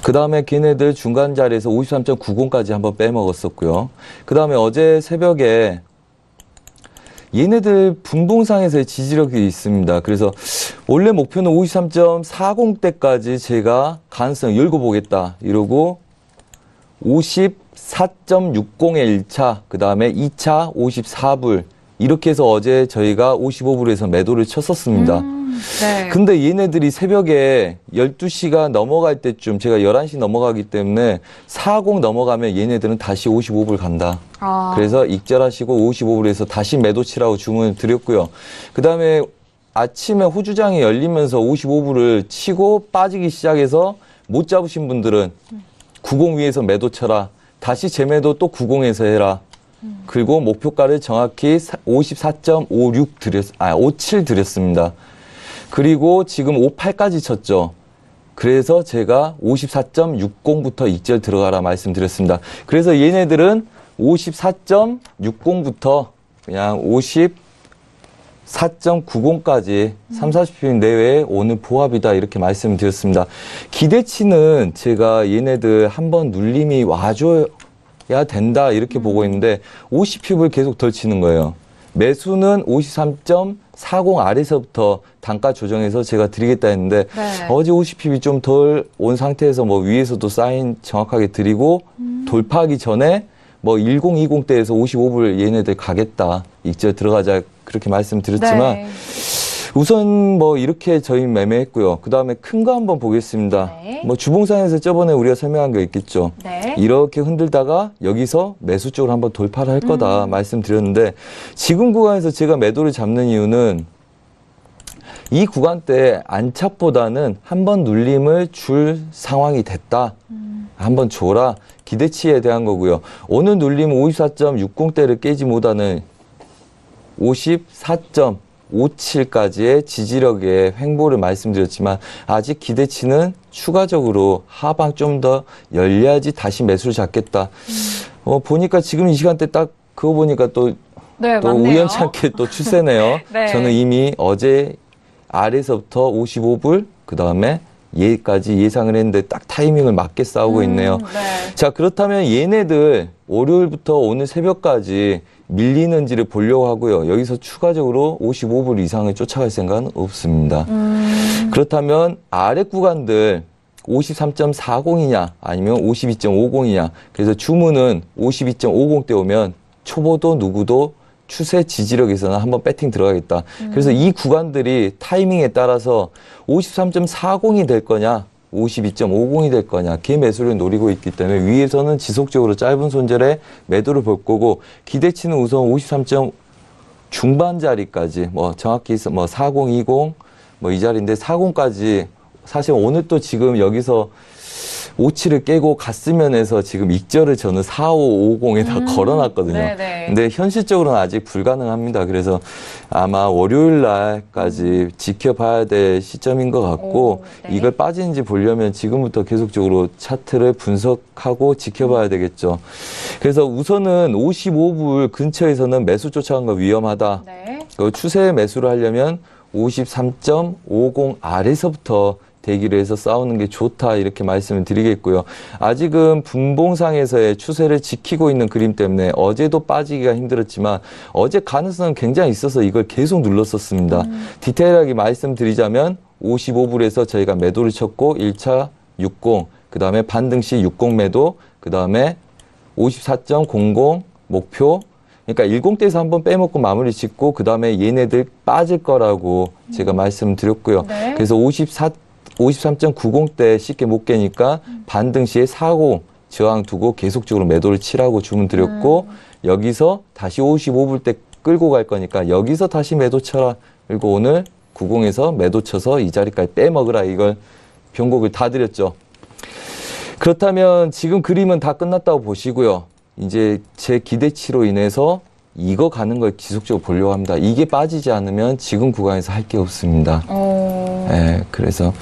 그 다음에 걔네들 중간 자리에서 53.90까지 한번 빼먹었었고요. 그 다음에 어제 새벽에 얘네들 분봉상에서의 지지력이 있습니다. 그래서 원래 목표는 53.40대까지 제가 가능성 열고 보겠다 이러고 54.60의 1차, 그 다음에 2차 54불 이렇게 해서 어제 저희가 55불에서 매도를 쳤었습니다. 네. 근데 얘네들이 새벽에 12시가 넘어갈 때쯤 제가 11시 넘어가기 때문에 40 넘어가면 얘네들은 다시 55불 간다. 그래서 익절하시고 55불에서 다시 매도 치라고 주문을 드렸고요. 그 다음에 아침에 호주장이 열리면서 55불을 치고 빠지기 시작해서 못 잡으신 분들은 90 위에서 매도 쳐라. 다시 재매도 또 90에서 해라. 그리고 목표가를 정확히 57 드렸습니다. 그리고 지금 58까지 쳤죠. 그래서 제가 54.60부터 익절 들어가라 말씀드렸습니다. 그래서 얘네들은 54.60부터 그냥 54.90까지 30-40핀 내외에 오늘 보합이다 이렇게 말씀드렸습니다. 기대치는 제가 얘네들 한번 눌림이 와줘야 된다 이렇게 보고 있는데 50핍을 계속 덜 치는 거예요. 매수는 53.40 아래서부터 단가 조정해서 제가 드리겠다 했는데 어제 50핍이 좀 덜 온 상태에서 뭐 위에서도 사인 정확하게 드리고 돌파하기 전에 뭐 1020대에서 55불 얘네들 가겠다. 익절 들어가자 그렇게 말씀드렸지만 우선 뭐 이렇게 저희 매매했고요. 그 다음에 큰 거 한번 보겠습니다. 뭐 주봉상에서 저번에 우리가 설명한 거 있겠죠. 이렇게 흔들다가 여기서 매수 쪽으로 한번 돌파를 할 거다 말씀드렸는데 지금 구간에서 제가 매도를 잡는 이유는 이 구간대 안착보다는 한번 눌림을 줄 상황이 됐다. 한번 줘라. 기대치에 대한 거고요. 오늘 눌림 54.60대를 깨지 못하는 54.57까지의 지지력의 횡보를 말씀드렸지만 아직 기대치는 추가적으로 하방 좀 더 열려야지 다시 매수를 잡겠다. 보니까 지금 이 시간대 딱 그거 보니까 또 우연찮게 또 추세네요. 저는 이미 어제 아래서부터 55불 그 다음에 얘까지 예상을 했는데 딱 타이밍을 맞게 싸우고 있네요. 자, 그렇다면 얘네들 월요일부터 오늘 새벽까지 밀리는지를 보려고 하고요. 여기서 추가적으로 55불 이상을 쫓아갈 생각은 없습니다. 그렇다면 아래 구간들 53.40이냐 아니면 52.50이냐. 그래서 주문은 52.50대 오면 초보도 누구도 추세 지지력에서는 한번 배팅 들어가겠다. 그래서 이 구간들이 타이밍에 따라서 53.40이 될 거냐 52.50이 될 거냐 개 매수를 노리고 있기 때문에 위에서는 지속적으로 짧은 손절에 매도를 볼 거고 기대치는 우선 53. 중반 자리까지 뭐 정확히 뭐 4020 뭐 이 자리인데 40까지 사실 오늘 또 지금 여기서 57을 깨고 갔으면에서 지금 익절을 저는 4550에다 걸어놨거든요. 근데 현실적으로는 아직 불가능합니다. 그래서 아마 월요일 날까지 지켜봐야 될 시점인 것 같고 이걸 빠지는지 보려면 지금부터 계속적으로 차트를 분석하고 지켜봐야 되겠죠. 그래서 우선은 55불 근처에서는 매수 쫓아간 거 위험하다. 그 추세 매수를 하려면 53.50 아래서부터 대기를 해서 싸우는 게 좋다 이렇게 말씀을 드리겠고요. 아직은 분봉상에서의 추세를 지키고 있는 그림 때문에 어제도 빠지기가 힘들었지만 어제 가능성은 굉장히 있어서 이걸 계속 눌렀었습니다. 디테일하게 말씀드리자면 55불에서 저희가 매도를 쳤고 1차 60, 그 다음에 반등 시 60 매도, 그 다음에 54.00 목표, 그러니까 10대에서 한번 빼먹고 마무리 짓고 그 다음에 얘네들 빠질 거라고 제가 말씀드렸고요. 그래서 53.90대 쉽게 못 깨니까 반등 시에 40 저항 두고 계속적으로 매도를 치라고 주문 드렸고 여기서 다시 55불 때 끌고 갈 거니까 여기서 다시 매도 쳐라. 그리고 오늘 90에서 매도 쳐서 이 자리까지 빼먹으라. 이걸 병곡을 다 드렸죠. 그렇다면 지금 그림은 다 끝났다고 보시고요. 이제 제 기대치로 인해서 이거 가는 걸 지속적으로 보려고 합니다. 이게 빠지지 않으면 지금 구간에서 할 게 없습니다. 네, 그래서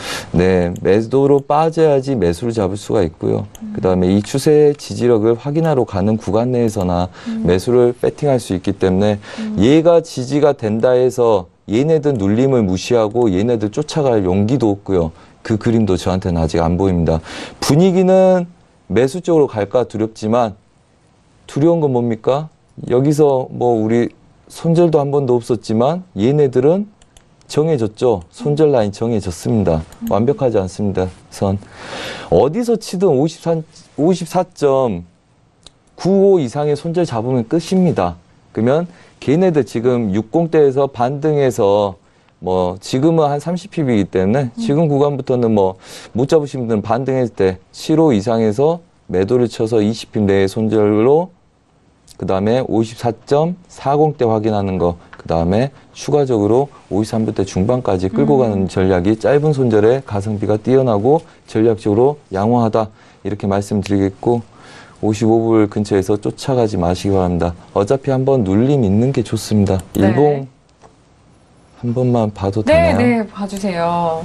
매도로 빠져야지 매수를 잡을 수가 있고요. 그 다음에 이 추세 지지력을 확인하러 가는 구간 내에서나 매수를 배팅할 수 있기 때문에 얘가 지지가 된다 해서 얘네들 눌림을 무시하고 얘네들 쫓아갈 용기도 없고요. 그 그림도 저한테는 아직 안 보입니다. 분위기는 매수 쪽으로 갈까 두렵지만 두려운 건 뭡니까? 여기서 뭐 우리 손절도 한 번도 없었지만 얘네들은 정해졌죠. 손절 라인 정해졌습니다. 완벽하지 않습니다. 선. 어디서 치든 54.95 이상의 손절 잡으면 끝입니다. 그러면 걔네들 지금 60대에서 반등해서 뭐 지금은 한 30핍이기 때문에 지금 구간부터는 뭐 못 잡으신 분들은 반등했을 때 75 이상에서 매도를 쳐서 20핍 내의 손절로 그 다음에 54.40대 확인하는 거, 그 다음에 추가적으로 53불대 중반까지 끌고 가는 전략이 짧은 손절에 가성비가 뛰어나고 전략적으로 양호하다 이렇게 말씀드리겠고 55불 근처에서 쫓아가지 마시기 바랍니다. 어차피 한번 눌림 있는 게 좋습니다. 일봉 한 번만 봐도 되나요? 네, 봐주세요.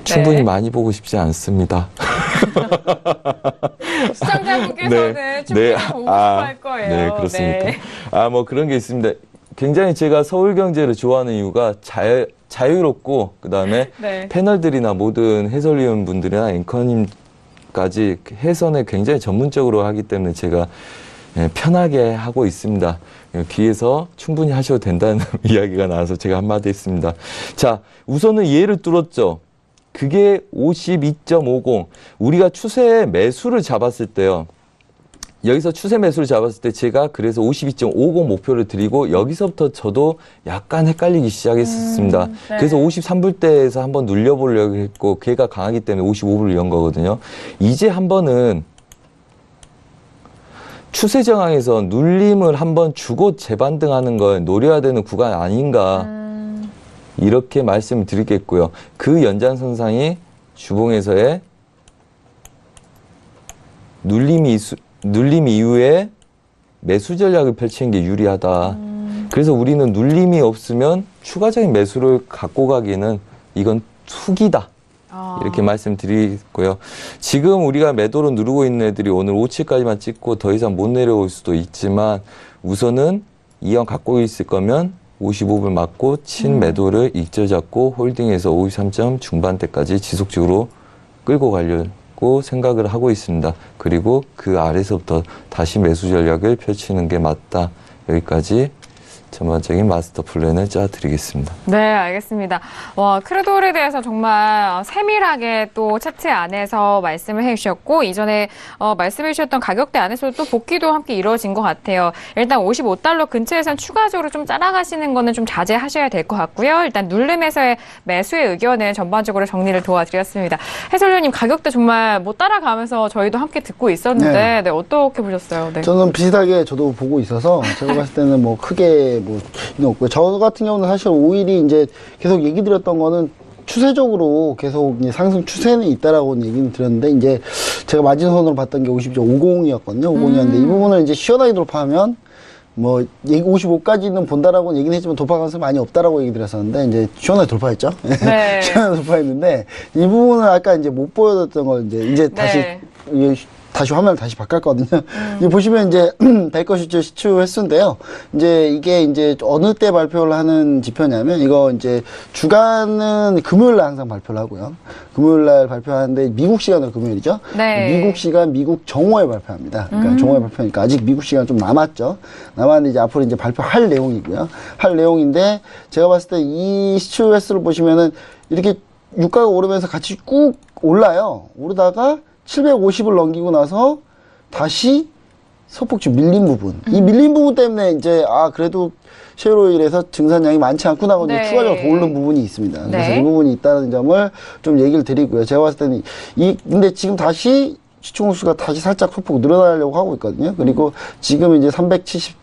충분히 많이 보고 싶지 않습니다. 시청자분께서는 충분히 보고 싶어 할 거예요. 네, 그렇습니까? 네. 뭐 그런 게 있습니다. 굉장히 제가 서울 경제를 좋아하는 이유가 자유롭고 그다음에 네. 패널들이나 모든 해설위원분들이나 앵커님까지 해설에 굉장히 전문적으로 하기 때문에 제가 편하게 하고 있습니다. 귀에서 충분히 하셔도 된다는 이야기가 나와서 제가 한마디 했습니다. 자, 우선은 예를 뚫었죠. 그게 52.50. 우리가 추세 매수를 잡았을 때요. 여기서 추세 매수를 잡았을 때 제가 그래서 52.50 목표를 드리고 여기서부터 저도 약간 헷갈리기 시작했습니다. 네. 그래서 53불대에서 한번 눌려보려고 했고 걔가 강하기 때문에 55불을 연 거거든요. 이제 한번은 추세 정항에서 눌림을 한번 주고 재반등하는 걸 노려야 되는 구간 아닌가 이렇게 말씀을 드리겠고요. 그 연장선상이 주봉에서의 눌림 이후에 매수 전략을 펼치는 게 유리하다. 그래서 우리는 눌림이 없으면 추가적인 매수를 갖고 가기에는 이건 투기다. 이렇게 말씀드리고요. 지금 우리가 매도로 누르고 있는 애들이 오늘 57까지만 찍고 더 이상 못 내려올 수도 있지만 우선은 이왕 갖고 있을 거면 55불 맞고 친 매도를 익절 잡고 홀딩해서 53점 중반대까지 지속적으로 끌고 가려고 생각을 하고 있습니다. 그리고 그 아래서부터 다시 매수 전략을 펼치는 게 맞다. 여기까지 전반적인 마스터 플랜을 짜드리겠습니다. 네, 알겠습니다. 와, 크루돌에 대해서 정말 세밀하게 또 차트 안에서 말씀을 해주셨고 이전에 말씀해 주셨던 가격대 안에서도 또 복귀도 함께 이루어진 것 같아요. 일단 55달러 근처에선 추가적으로 좀 따라가시는 거는 좀 자제하셔야 될 것 같고요. 일단 눌림에서의 매수의 의견은 전반적으로 정리를 도와드렸습니다. 해설위원님 가격대 정말 못 따라가면서 저희도 함께 듣고 있었는데 네, 어떻게 보셨어요? 네. 저는 비슷하게 저도 보고 있어서 제가 봤을 때는 뭐 크게 뭐 없고요. 저 같은 경우는 사실 오일이 이제 계속 얘기 드렸던 거는 추세적으로 계속 이제 상승 추세는 있다라고 얘기는 드렸는데 이제 제가 마지노선으로 봤던 게 50.50이었거든요. 50이었는데 이 부분을 이제 시원하게 돌파하면 뭐 55까지는 본다라고 얘기는 했지만 돌파 가능성이 많이 없다라고 얘기 드렸었는데 이제 시원하게 돌파했죠. 네. 시원하게 돌파했는데 이 부분은 아까 이제 못 보여줬던 걸 이제 다시 화면을 다시 바꿨거든요. 이제 보시면 이제 베이커 슈츠 시추 횟수인데요. 이제 이게 이제 어느 때 발표를 하는 지표냐면 이거 이제 주간은 금요일 날 항상 발표를 하고요. 금요일 날 발표하는데 미국 시간으로 금요일이죠. 네. 미국 시간 미국 정오에 발표합니다. 그러니까 정오에 발표하니까 아직 미국 시간 좀 남았죠. 남았는데 이제 앞으로 이제 발표할 내용이고요. 할 내용인데 제가 봤을 때 이 시추 횟수를 보시면은 이렇게 유가가 오르면서 같이 꾹 올라요. 오르다가 750을 넘기고 나서 다시 소폭 밀린 부분. 이 밀린 부분 때문에 이제 그래도 셰일오일에서 증산량이 많지 않구나 하고 네. 추가적으로 더 오른 부분이 있습니다. 그래서 네. 이 부분이 있다는 점을 좀 얘기를 드리고요. 제가 봤을 때는 근데 지금 다시 시총수가 다시 살짝 소폭 늘어나려고 하고 있거든요. 그리고 지금 이제 737개,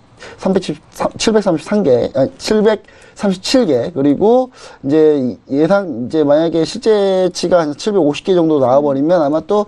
그리고 이제 이제 만약에 실제치가 한 750개 정도 나와버리면 아마 또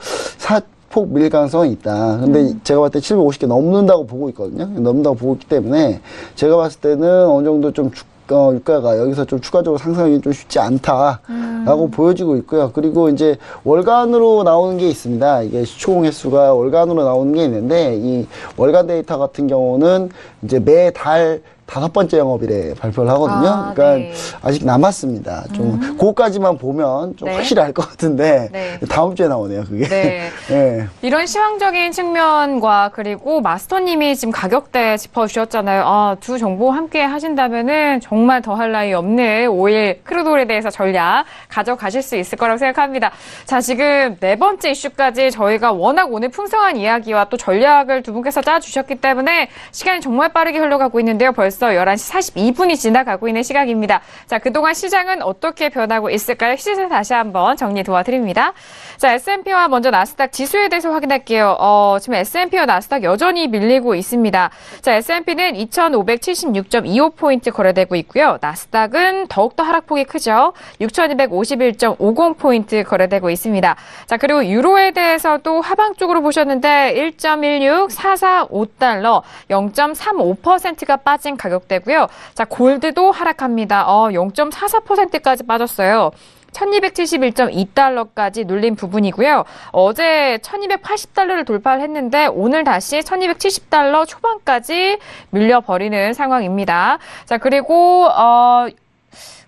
폭 밀 가능성이 있다. 근데 제가 봤을 때 750개 넘는다고 보고 있거든요. 넘는다고 보고 있기 때문에 제가 봤을 때는 어느 정도 좀 유가가 여기서 좀 추가적으로 상승하기 좀 쉽지 않다라고 보여지고 있고요. 그리고 이제 월간으로 나오는 게 있습니다. 이게 시총 횟수가 월간으로 나오는 게 있는데 이 월간 데이터 같은 경우는 이제 매달 5번째 영업일에 발표를 하거든요. 그러니까 네. 아직 남았습니다. 좀 그거까지만 보면 좀 네. 확실히 알 것 같은데 네. 다음 주에 나오네요. 그게. 네. 네. 이런 시황적인 측면과 그리고 마스터님이 지금 가격대 짚어주셨잖아요. 두 정보 함께 하신다면은 정말 더할 나위 없는 오일 크루돌에 대해서 전략 가져가실 수 있을 거라고 생각합니다. 자, 지금 네 번째 이슈까지 저희가 워낙 오늘 풍성한 이야기와 또 전략을 두 분께서 짜주셨기 때문에 시간이 정말 빠르게 흘러가고 있는데요. 벌써 11시 42분이 지나가고 있는 시각입니다. 자, 그동안 시장은 어떻게 변하고 있을까요? 시세 다시 한번 정리 도와드립니다. 자, S&P와 먼저 나스닥 지수에 대해서 확인할게요. 지금 S&P와 나스닥 여전히 밀리고 있습니다. 자, S&P는 2,576.25포인트 거래되고 있고요. 나스닥은 더욱더 하락폭이 크죠. 6,251.50포인트 거래되고 있습니다. 자, 그리고 유로에 대해서도 하방 쪽으로 보셨는데 1.16445달러, 0.35%가 빠진 가격대고요. 자, 골드도 하락합니다. 0.44%까지 빠졌어요. 1271.2달러까지 눌린 부분이고요. 어제 1280달러를 돌파를 했는데 오늘 다시 1270달러 초반까지 밀려버리는 상황입니다. 자, 그리고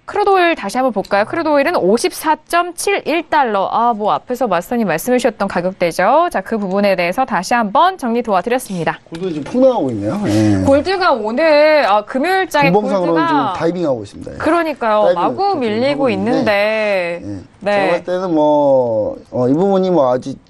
크루드오일 다시 한번 볼까요? 크루드오일은 54.71달러. 뭐 앞에서 마스터님 말씀해 주셨던 가격대죠. 자, 그 부분에 대해서 다시 한번 정리 도와드렸습니다. 골드 지금 폭락하고 있네요. 예. 골드가 오늘 금요일장에 분봉상으로 지금 골드가 다이빙하고 있습니다. 그러니까요. 다이빙 마구 좀 밀리고 하고 있는데. 예. 네. 제가 봤을 때는 이 부분이 아직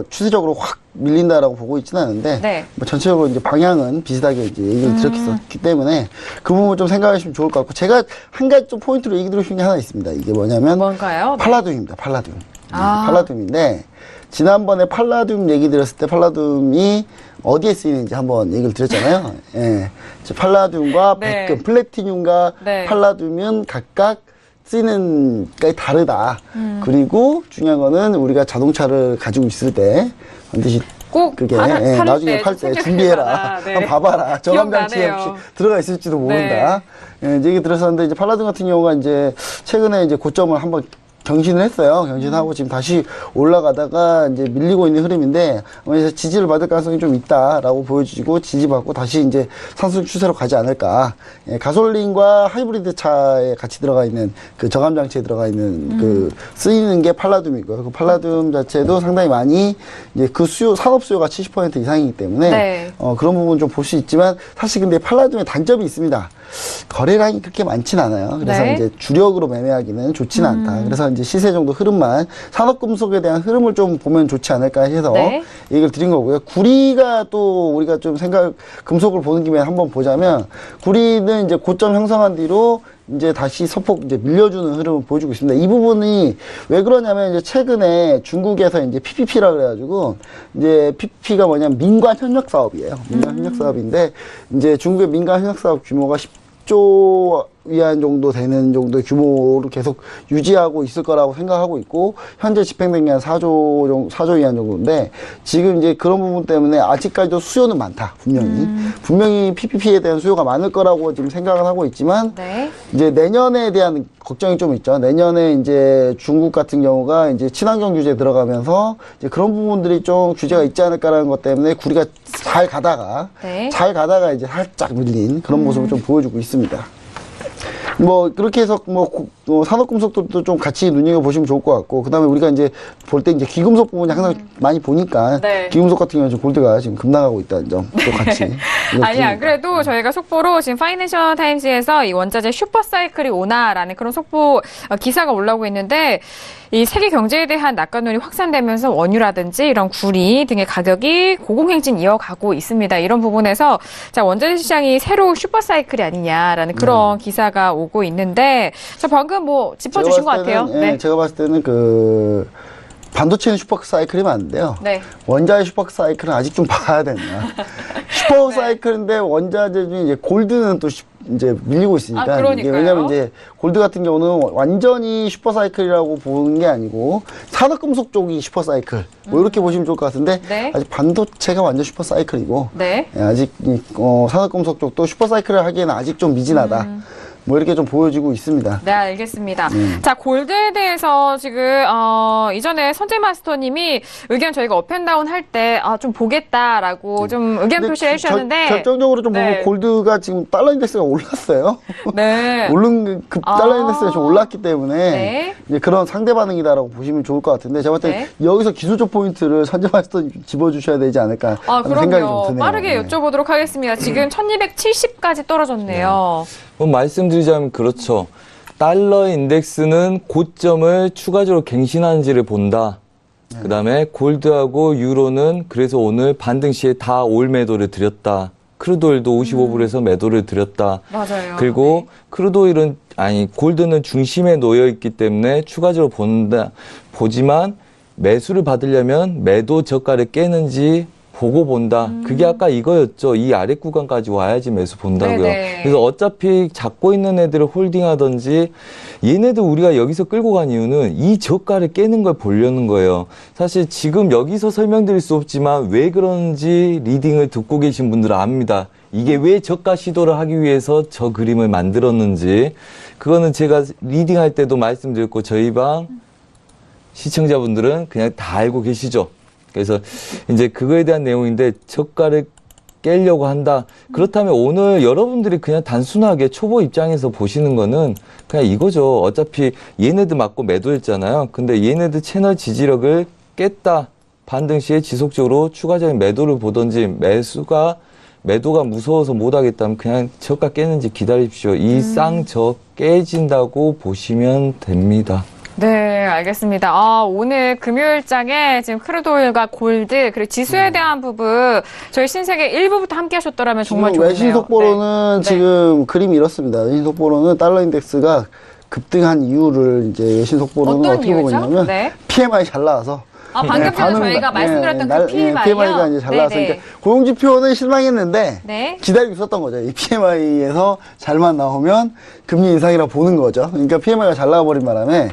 추세적으로 확 밀린다라고 보고 있지는 않은데 네. 전체적으로 이제 방향은 비슷하게 이제 얘기를 드렸기 때문에 그 부분 좀 생각하시면 좋을 것 같고 제가 한 가지 좀 포인트로 얘기 드리고 싶은 게 하나 있습니다. 이게 뭐냐면 뭔가요? 네. 팔라듐입니다. 팔라듐. 팔라듐인데 지난번에 팔라듐 얘기 드렸을 때 팔라듐이 어디에 쓰이는지 한번 얘기를 드렸잖아요. 예. 팔라듐과 네. 백금, 플래티늄과 네. 팔라듐은 각각 쓰이는 게 다르다. 그리고 중요한 거는 우리가 자동차를 가지고 있을 때 반드시 꼭 그게 팔 나중에 팔 때 준비해라. 네. 한번 봐봐라. 저감장치에 기억나네요. 혹시 들어가 있을지도 모른다. 이제 얘기 들었었는데 이제 팔라듐 같은 경우가 이제 최근에 이제 고점을 한번 경신을 했어요. 경신하고 지금 다시 올라가다가 이제 밀리고 있는 흐름인데 아마 지지를 받을 가능성이 좀 있다라고 보여지고 지지받고 다시 이제 상승 추세로 가지 않을까. 가솔린과 하이브리드 차에 같이 들어가 있는 그 저감 장치에 들어가 있는 그 쓰이는 게 팔라듐이고요. 그 팔라듐 자체도 상당히 많이 이제 그 산업 수요가 70% 이상이기 때문에 네. 그런 부분 좀 볼 수 있지만 사실 근데 팔라듐의 단점이 있습니다. 거래량이 그렇게 많진 않아요. 그래서 네. 이제 주력으로 매매하기는 좋지는 않다. 그래서 이제 시세 정도 흐름만 산업금속에 대한 흐름을 좀 보면 좋지 않을까 해서 네. 얘기를 드린 거고요. 구리가 또 우리가 좀 금속을 보는 김에 한번 보자면 구리는 이제 고점 형성한 뒤로 이제 다시 소폭 이제 밀려주는 흐름을 보여주고 있습니다. 이 부분이 왜 그러냐면 이제 최근에 중국에서 이제 PPP라 그래가지고 이제 PPP가 뭐냐면 민관 협력 사업이에요. 민관 협력 사업인데 이제 중국의 민간 협력 사업 규모가 10조 위안 정도 되는 정도의 규모로 계속 유지하고 있을 거라고 생각하고 있고 현재 집행된 게 한 4조 위안 정도인데 지금 이제 그런 부분 때문에 아직까지도 수요는 많다. 분명히 PPP에 대한 수요가 많을 거라고 지금 생각을 하고 있지만 네. 이제 내년에 대한 걱정이 좀 있죠. 내년에 이제 중국 같은 경우가 이제 친환경 규제 들어가면서 이제 그런 부분들이 좀 규제가 있지 않을까라는 것 때문에 구리가 잘 가다가 이제 살짝 밀린 그런 모습을 좀 보여주고 있습니다. 그렇게 해서 산업금속도 좀 같이 눈여겨보시면 좋을 것 같고, 그 다음에 우리가 이제 볼 때 이제 귀금속 부분이 항상 많이 보니까, 네. 귀금속 같은 경우는 골드가 지금 급락하고 있다는 점, 또 같이. 아니, 안 그래도 저희가 속보로 지금 파이낸셜 타임스에서 이 원자재 슈퍼사이클이 오나라는 그런 속보 기사가 올라오고 있는데, 이 세계 경제에 대한 낙관론이 확산되면서 원유라든지 이런 구리 등의 가격이 고공행진 이어가고 있습니다. 이런 부분에서 자, 원자재 시장이 새로운 슈퍼사이클이 아니냐라는 그런 기사가 오고 있는데, 자, 방금 짚어주신 것 같아요. 네. 제가 봤을 때는 반도체는 슈퍼사이클이 맞는데요. 네. 원자재 슈퍼사이클은 아직 좀 봐야 된다. 슈퍼사이클인데 원자재 중에 이제 골드는 또 이제 밀리고 있으니까. 그러니까요. 이게 왜냐면 이제 골드 같은 경우는 완전히 슈퍼사이클이라고 보는 게 아니고 산업금속 쪽이 슈퍼사이클. 이렇게 보시면 좋을 것 같은데. 네. 아직 반도체가 완전 슈퍼사이클이고. 네. 아직 산업금속 쪽도 슈퍼사이클을 하기에는 아직 좀 미진하다. 이렇게 좀 보여지고 있습니다. 네, 알겠습니다. 자, 골드에 대해서 지금, 이전에 선재 마스터님이 의견 저희가 업앤다운 할 때, 좀 보겠다라고 좀 의견 표시를 해주셨는데. 결정적으로 좀 네. 보면 골드가 지금 달러 인덱스가 올랐어요. 네. 달러 인덱스가 좀 올랐기 때문에 네. 이제 그런 상대 반응이다라고 보시면 좋을 것 같은데 제가 봤을 때 여기서 기술적 포인트를 선재 마스터님 집어주셔야 되지 않을까 하는 생각이 좀 드네요. 빠르게 여쭤보도록 하겠습니다. 지금 1270까지 떨어졌네요. 말씀드리자면 그렇죠. 달러 인덱스는 고점을 추가적으로 갱신하는지를 본다. 그 다음에 골드하고 유로는 그래서 오늘 반등 시에 다 올 매도를 드렸다. 크루드오일도 55불에서 매도를 드렸다. 맞아요. 그리고 크루드오일은 골드는 중심에 놓여 있기 때문에 추가적으로 보지만 매수를 받으려면 매도 저가를 깨는지 보고 본다. 그게 아까 이거였죠. 이 아래 구간까지 와야지 매수 본다고요. 네네. 그래서 어차피 잡고 있는 애들을 홀딩하든지 얘네들 우리가 여기서 끌고 간 이유는 이 저가를 깨는 걸 보려는 거예요. 사실 지금 여기서 설명드릴 수 없지만 왜 그런지 리딩을 듣고 계신 분들은 압니다. 이게 왜 저가 시도를 하기 위해서 저 그림을 만들었는지 그거는 제가 리딩할 때도 말씀드렸고 저희 방 시청자분들은 그냥 다 알고 계시죠. 그래서 이제 그거에 대한 내용인데 저가를 깨려고 한다. 그렇다면 오늘 여러분들이 그냥 단순하게 초보 입장에서 보시는 거는 그냥 이거죠. 어차피 얘네들 맞고 매도했잖아요. 근데 얘네들 채널 지지력을 깼다. 반등 시에 지속적으로 추가적인 매도를 보든지 매도가 무서워서 못하겠다면 그냥 저가 깨는지 기다리십시오. 이 쌍저 깨진다고 보시면 됩니다. 네, 알겠습니다. 오늘 금요일장에 지금 크루드오일과 골드 그리고 지수에 대한 부분 저희 신세계 1부부터 함께 하셨더라면 정말 지금 좋네요. 외신 속보로는 네. 지금 그림이 이렇습니다. 외신 속보로는 달러 인덱스가 급등한 이유를 이제 외신 속보로는 어떤 어떻게 보고 이유죠? 있냐면 네. PMI 잘 나와서 방금 전에 저희가 말씀드렸던 그 PMI요. PMI가 이제 잘 나왔으니까 네네. 고용지표는 실망했는데 네. 기다리고 있었던 거죠. 이 PMI에서 잘만 나오면 금리 인상이라 보는 거죠. 그러니까 PMI가 잘 나와버린 바람에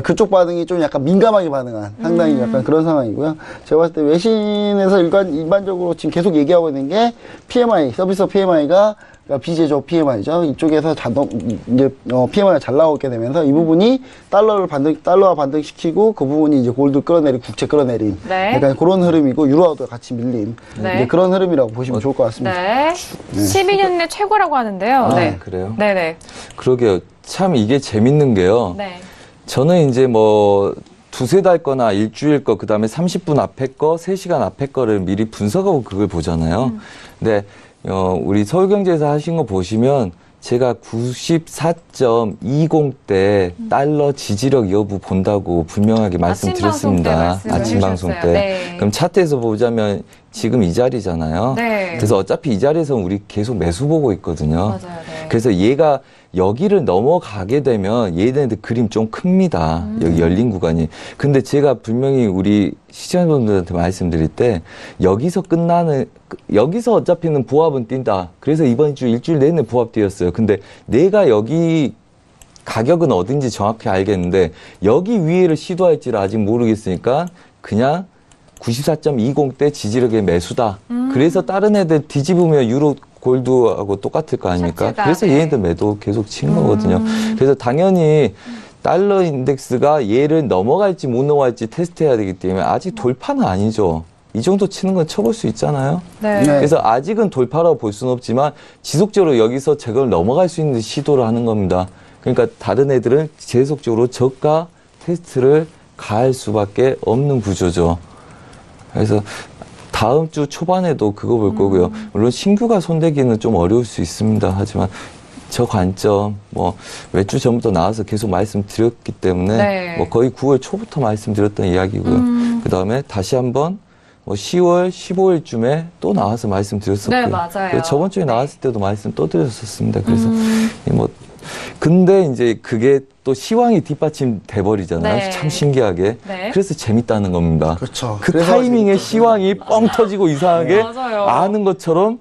그쪽 반응이 좀 약간 민감하게 반응한 상당히 약간 그런 상황이고요. 제가 봤을 때 외신에서 일반적으로 지금 계속 얘기하고 있는 게 PMI, 서비스 PMI가 그러니까 비제조업 PMI죠. 이쪽에서 이제 PMI가 잘 나오게 되면서 이 부분이 달러와 반등시키고 그 부분이 이제 골드 끌어내린 국채 끌어내린 네. 약간 그런 흐름이고 유로화도 같이 밀린 네. 이제 그런 흐름이라고 보시면 좋을 것 같습니다. 네. 12년 내 최고라고 하는데요. 네. 그래요? 네네. 그러게요. 참 이게 재밌는 게요. 네. 저는 이제 뭐 두세 달 거나 일주일 거, 그 다음에 30분 앞에 거, 3시간 앞에 거를 미리 분석하고 그걸 보잖아요. 근데 우리 서울경제에서 하신 거 보시면 제가 94.20대 달러 지지력 여부 본다고 분명하게 말씀드렸습니다. 아침 방송 때. 네. 그럼 차트에서 보자면 지금 이 자리잖아요. 네. 그래서 어차피 이 자리에서 우리 계속 매수 보고 있거든요. 맞아요. 네. 그래서 얘가 여기를 넘어가게 되면 얘네들 그림 좀 큽니다. 여기 열린 구간이. 근데 제가 분명히 우리 시청자분들한테 말씀드릴 때 여기서 어차피는 보합은 뛴다. 그래서 이번 주 일주일 내내 보합 뛰었어요. 근데 내가 여기 가격은 어딘지 정확히 알겠는데 여기 위에를 시도할지를 아직 모르겠으니까 그냥 94.20대 지지력의 매수다. 그래서 다른 애들 뒤집으면 유로 골드하고 똑같을 거 아닙니까? 샤츠다, 그래서 네. 얘네들 매도 계속 친 거거든요. 그래서 당연히 달러 인덱스가 얘를 넘어갈지 못 넘어갈지 테스트해야 되기 때문에 아직 돌파는 아니죠. 이 정도 치는 건 쳐볼 수 있잖아요. 네. 네. 그래서 아직은 돌파라고 볼 수는 없지만 지속적으로 여기서 저걸 넘어갈 수 있는 시도를 하는 겁니다. 그러니까 다른 애들은 계속적으로 저가 테스트를 가할 수밖에 없는 구조죠. 그래서 다음 주 초반에도 그거 볼 거고요. 물론 신규가 손대기는 좀 어려울 수 있습니다. 하지만 저 관점 몇 주 전부터 나와서 계속 말씀드렸기 때문에 네. 거의 9월 초부터 말씀드렸던 이야기고요. 그 다음에 다시 한번 10월 15일쯤에 또 나와서 말씀드렸었고요. 네, 맞아요. 그래서 저번 주에 나왔을 때도 말씀 또 드렸었습니다. 그래서 근데 이제 그게 또 시황이 뒷받침돼 버리잖아요. 네. 참 신기하게. 네. 그래서 재밌다는 겁니다. 그렇죠. 그 그래서 타이밍에 시황이 뻥 터지고 이상하게 맞아요. 아는 것처럼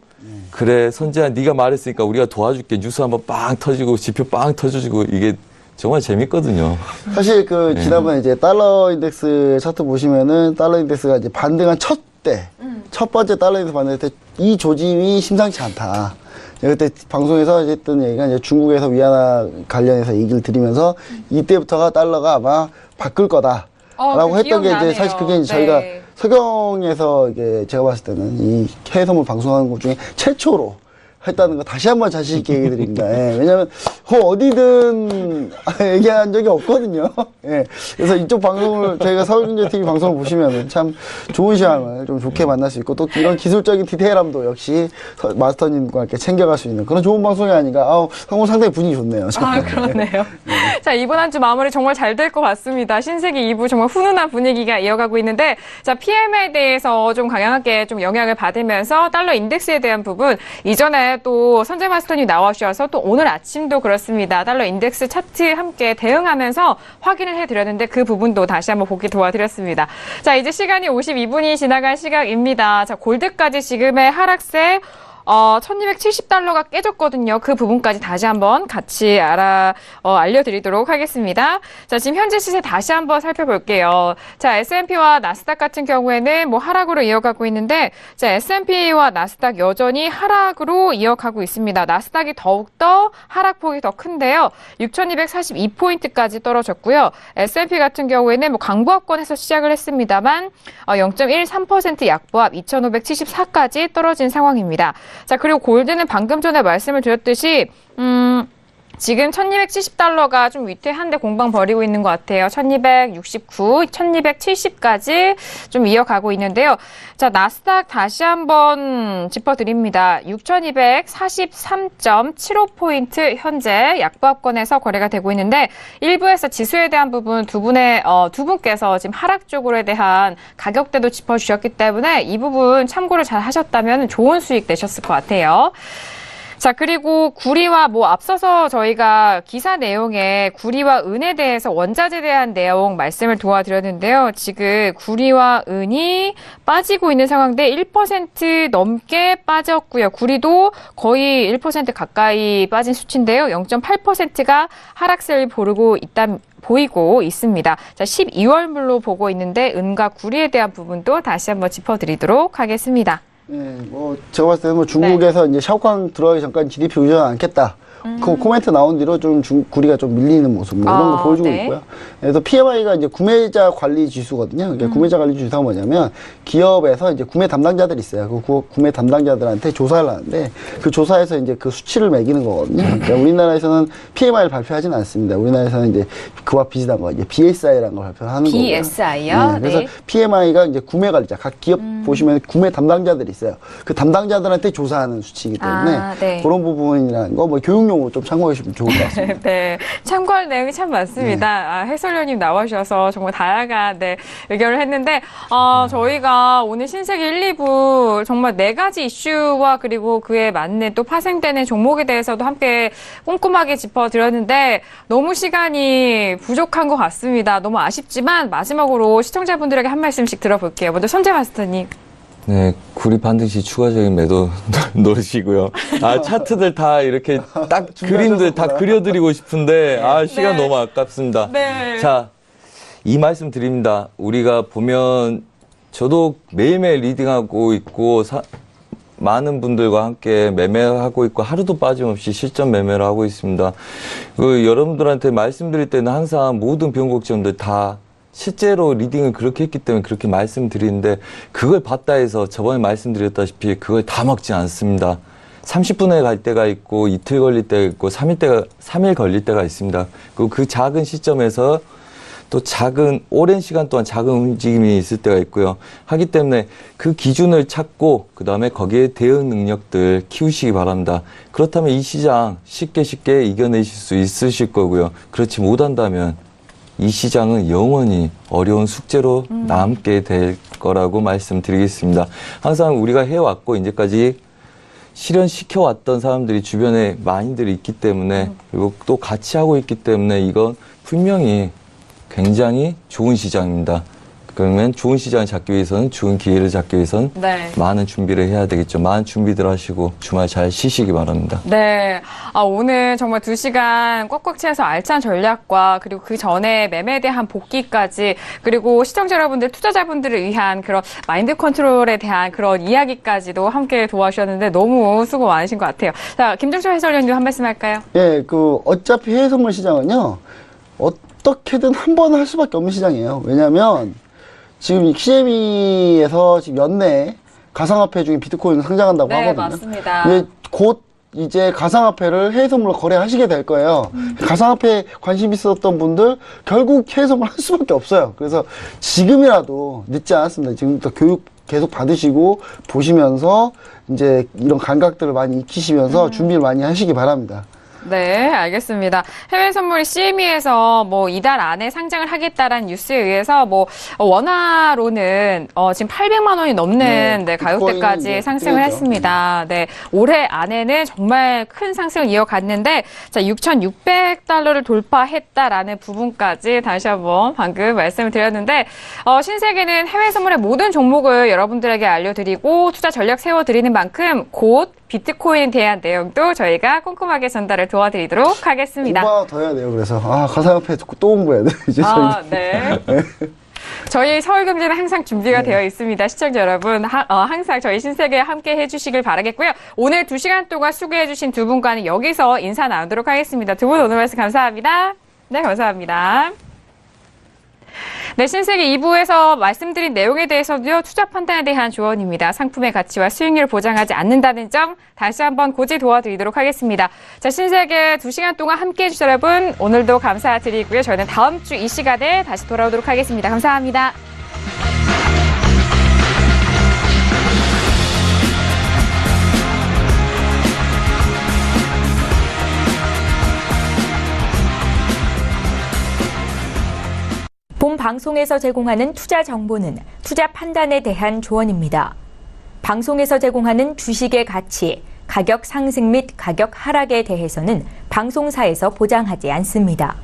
그래 선재야 네가 말했으니까 우리가 도와줄게. 뉴스 한번 빵 터지고 지표 빵 터지고 이게 정말 재밌거든요. 사실 지난번에 이제 달러 인덱스 차트 보시면은 달러 인덱스가 이제 반등한 첫 번째 달러 인덱스 반등할 때 이 조짐이 심상치 않다. 그때 방송에서 했던 얘기가 이제 중국에서 위안화 관련해서 얘기를 드리면서 이때부터가 달러가 아마 바뀔 거다. 라고 그 했던 게 기억나네요. 이제 사실 그게 이제 네. 저희가 서경에서 이게 제가 봤을 때는 이 해외 선물 방송하는 것 중에 최초로 했다는 거 다시 한번 자신 있게 얘기 드립니다. 예, 왜냐면 어디든 얘기한 적이 없거든요. 예, 그래서 이쪽 방송을 저희가 서울경제TV 방송을 보시면 참 좋은 시황을 좀 좋게 만날 수 있고 또 이런 기술적인 디테일함도 역시 마스터님과 함께 챙겨갈 수 있는 그런 좋은 방송이 아닌가. 오늘 상당히 분위기 좋네요. 그렇네요. 자, 이번 한 주 마무리 정말 잘 될 것 같습니다. 신세계 2부 정말 훈훈한 분위기가 이어가고 있는데, 자, PMI에 대해서 좀 강하게 좀 영향을 받으면서 달러 인덱스에 대한 부분, 이전에 또 선재 마스터님 나와주셔서 또 오늘 아침도 그렇습니다. 달러 인덱스 차트 함께 대응하면서 확인을 해드렸는데 그 부분도 다시 한번 보기 도와드렸습니다. 자, 이제 시간이 52분이 지나간 시각입니다. 자, 골드까지 지금의 하락세, $1270가 깨졌거든요. 그 부분까지 다시 한번 같이 알려드리도록 하겠습니다. 자, 지금 현재 시세 다시 한번 살펴볼게요. 자, S&P와 나스닥 같은 경우에는 뭐 하락으로 이어가고 있는데, 자, S&P와 나스닥 여전히 하락으로 이어가고 있습니다. 나스닥이 더욱더 하락폭이 더 큰데요. 6,242포인트까지 떨어졌고요. S&P 같은 경우에는 뭐 강보합권에서 시작을 했습니다만, 0.13% 약보합 2,574까지 떨어진 상황입니다. 자, 그리고 골드는 방금 전에 말씀을 드렸듯이, 지금 $1270가 좀 위태한데 공방 벌이고 있는 것 같아요. 1269, 1270까지 좀 이어가고 있는데요. 자, 나스닥 다시 한번 짚어드립니다. 6243.75포인트 현재 약보합권에서 거래가 되고 있는데, 일부에서 지수에 대한 부분 두 분께서 지금 하락 쪽으로에 대한 가격대도 짚어주셨기 때문에 이 부분 참고를 잘 하셨다면 좋은 수익 되셨을 것 같아요. 자, 그리고 구리와 앞서서 저희가 기사 내용에 구리와 은에 대해서 원자재에 대한 내용 말씀을 도와드렸는데요. 지금 구리와 은이 빠지고 있는 상황인데 1% 넘게 빠졌고요. 구리도 거의 1% 가까이 빠진 수치인데요. 0.8%가 하락세를 보이고 있습니다. 자, 12월물로 보고 있는데 은과 구리에 대한 부분도 다시 한번 짚어드리도록 하겠습니다. 네, 제가 봤을 때는 중국에서 이제 샤오강 들어가기 전까지 GDP 의존 않겠다. 그 코멘트 나온 뒤로 좀 구리가 좀 밀리는 모습, 이런 거 보여주고 네. 있고요. 그래서 PMI가 이제 구매자 관리 지수거든요. 그러니까 구매자 관리 지수가 뭐냐면 기업에서 이제 구매 담당자들이 있어요. 그 구매 담당자들한테 조사를 하는데 그 조사에서 이제 그 수치를 매기는 거거든요. 그러니까 우리나라에서는 PMI를 발표하지는 않습니다. 우리나라에서는 이제 그와 비슷한 거, 이제 BSI라는 걸 발표하는 거고요. BSI요? 네, 그래서 네. PMI가 이제 구매 관리자, 각 기업 보시면 구매 담당자들이 있어요. 그 담당자들한테 조사하는 수치이기 때문에 네. 그런 부분이라는 거, 교육용으로 좀 참고해 주시면 좋을 것 같습니다. 네, 참고할 내용이 참 많습니다. 해설위원님 나와주셔서 정말 다양한 의견을 했는데, 저희가 오늘 신세계 1, 2부 정말 4가지 이슈와 그리고 그에 맞는 또 파생되는 종목에 대해서도 함께 꼼꼼하게 짚어드렸는데 너무 시간이 부족한 것 같습니다. 너무 아쉽지만 마지막으로 시청자분들에게 한 말씀씩 들어볼게요. 먼저 선재 마스터님. 네, 구리 반드시 추가적인 매도 노리시고요. 차트들 다 이렇게 딱 그림들 다 그려드리고 싶은데, 시간 너무 아깝습니다. 네. 자, 이 말씀 드립니다. 우리가 보면, 저도 매일매일 리딩하고 있고, 많은 분들과 함께 매매하고 있고, 하루도 빠짐없이 실전 매매를 하고 있습니다. 여러분들한테 말씀드릴 때는 항상 모든 변곡점들 다 실제로 리딩을 그렇게 했기 때문에 그렇게 말씀드리는데, 그걸 봤다 해서 저번에 말씀드렸다시피 그걸 다 먹지 않습니다. 30분에 갈 때가 있고, 이틀 걸릴 때가 있고, 3일 걸릴 때가 있습니다. 그리고 그 작은 시점에서 또 오랜 시간 동안 작은 움직임이 있을 때가 있고요. 하기 때문에 그 기준을 찾고, 그 다음에 거기에 대응 능력들 키우시기 바랍니다. 그렇다면 이 시장 쉽게 이겨내실 수 있으실 거고요. 그렇지 못한다면 이 시장은 영원히 어려운 숙제로 남게 될 거라고 말씀드리겠습니다. 항상 우리가 해왔고 이제까지 실현시켜왔던 사람들이 주변에 많이들 있기 때문에, 그리고 또 같이 하고 있기 때문에 이건 분명히 굉장히 좋은 시장입니다. 그러면 좋은 시장을 잡기 위해서는, 좋은 기회를 잡기 위해서는 많은 준비를 해야 되겠죠. 많은 준비들 하시고 주말 잘 쉬시기 바랍니다. 네. 오늘 정말 2시간 꽉꽉 채워서 알찬 전략과 그리고 그 전에 매매에 대한 복귀까지, 그리고 시청자 여러분들, 투자자분들을 위한 그런 마인드 컨트롤에 대한 그런 이야기까지도 함께 도와주셨는데 너무 수고 많으신 것 같아요. 자, 김정철 해설위원님 한 말씀 할까요? 예, 어차피 해외 선물 시장은요, 어떻게든 한 번 할 수밖에 없는 시장이에요. 왜냐면, 지금 CME에서 지금 연내에 가상화폐 중에 비트코인을 상장한다고 하거든요. 맞습니다. 근데 곧 이제 가상화폐를 해외 선물로 거래하시게 될 거예요. 가상화폐에 관심 있었던 분들 결국 해외 선물 할 수밖에 없어요. 그래서 지금이라도 늦지 않았습니다. 지금부터 교육 계속 받으시고 보시면서 이제 이런 감각들을 많이 익히시면서 준비를 많이 하시기 바랍니다. 네, 알겠습니다. 해외 선물이 CME에서 뭐 이달 안에 상장을 하겠다라는 뉴스에 의해서 뭐 원화로는 지금 800만 원이 넘는 네, 가격대까지 비트코인이 상승을 뛰었죠. 했습니다. 네, 올해 안에는 정말 큰 상승을 이어갔는데 자, 6,600달러를 돌파했다라는 부분까지 다시 한번 방금 말씀을 드렸는데 신세계는 해외 선물의 모든 종목을 여러분들에게 알려드리고 투자 전략 세워드리는 만큼 곧 비트코인에 대한 내용도 저희가 꼼꼼하게 전달을 도와드리도록 하겠습니다. 공부 더 해야 돼요. 그래서 가상화폐 또 공부해야 돼. 이제 네. 저희 서울경제는 항상 준비가 되어 있습니다. 시청자 여러분, 항상 저희 신세계에 함께 해주시길 바라겠고요. 오늘 2시간 동안 수고해주신 두 분과는 여기서 인사 나누도록 하겠습니다. 두 분 오늘 말씀 감사합니다. 네, 감사합니다. 네, 신세계 2부에서 말씀드린 내용에 대해서도요, 투자 판단에 대한 조언입니다. 상품의 가치와 수익률을 보장하지 않는다는 점 다시 한번 고지 도와드리도록 하겠습니다. 자, 신세계 2시간 동안 함께해 주신 여러분, 오늘도 감사드리고요. 저희는 다음 주 이 시간에 다시 돌아오도록 하겠습니다. 감사합니다. 본 방송에서 제공하는 투자 정보는 투자 판단에 대한 조언입니다. 방송에서 제공하는 주식의 가치, 가격 상승 및 가격 하락에 대해서는 방송사에서 보장하지 않습니다.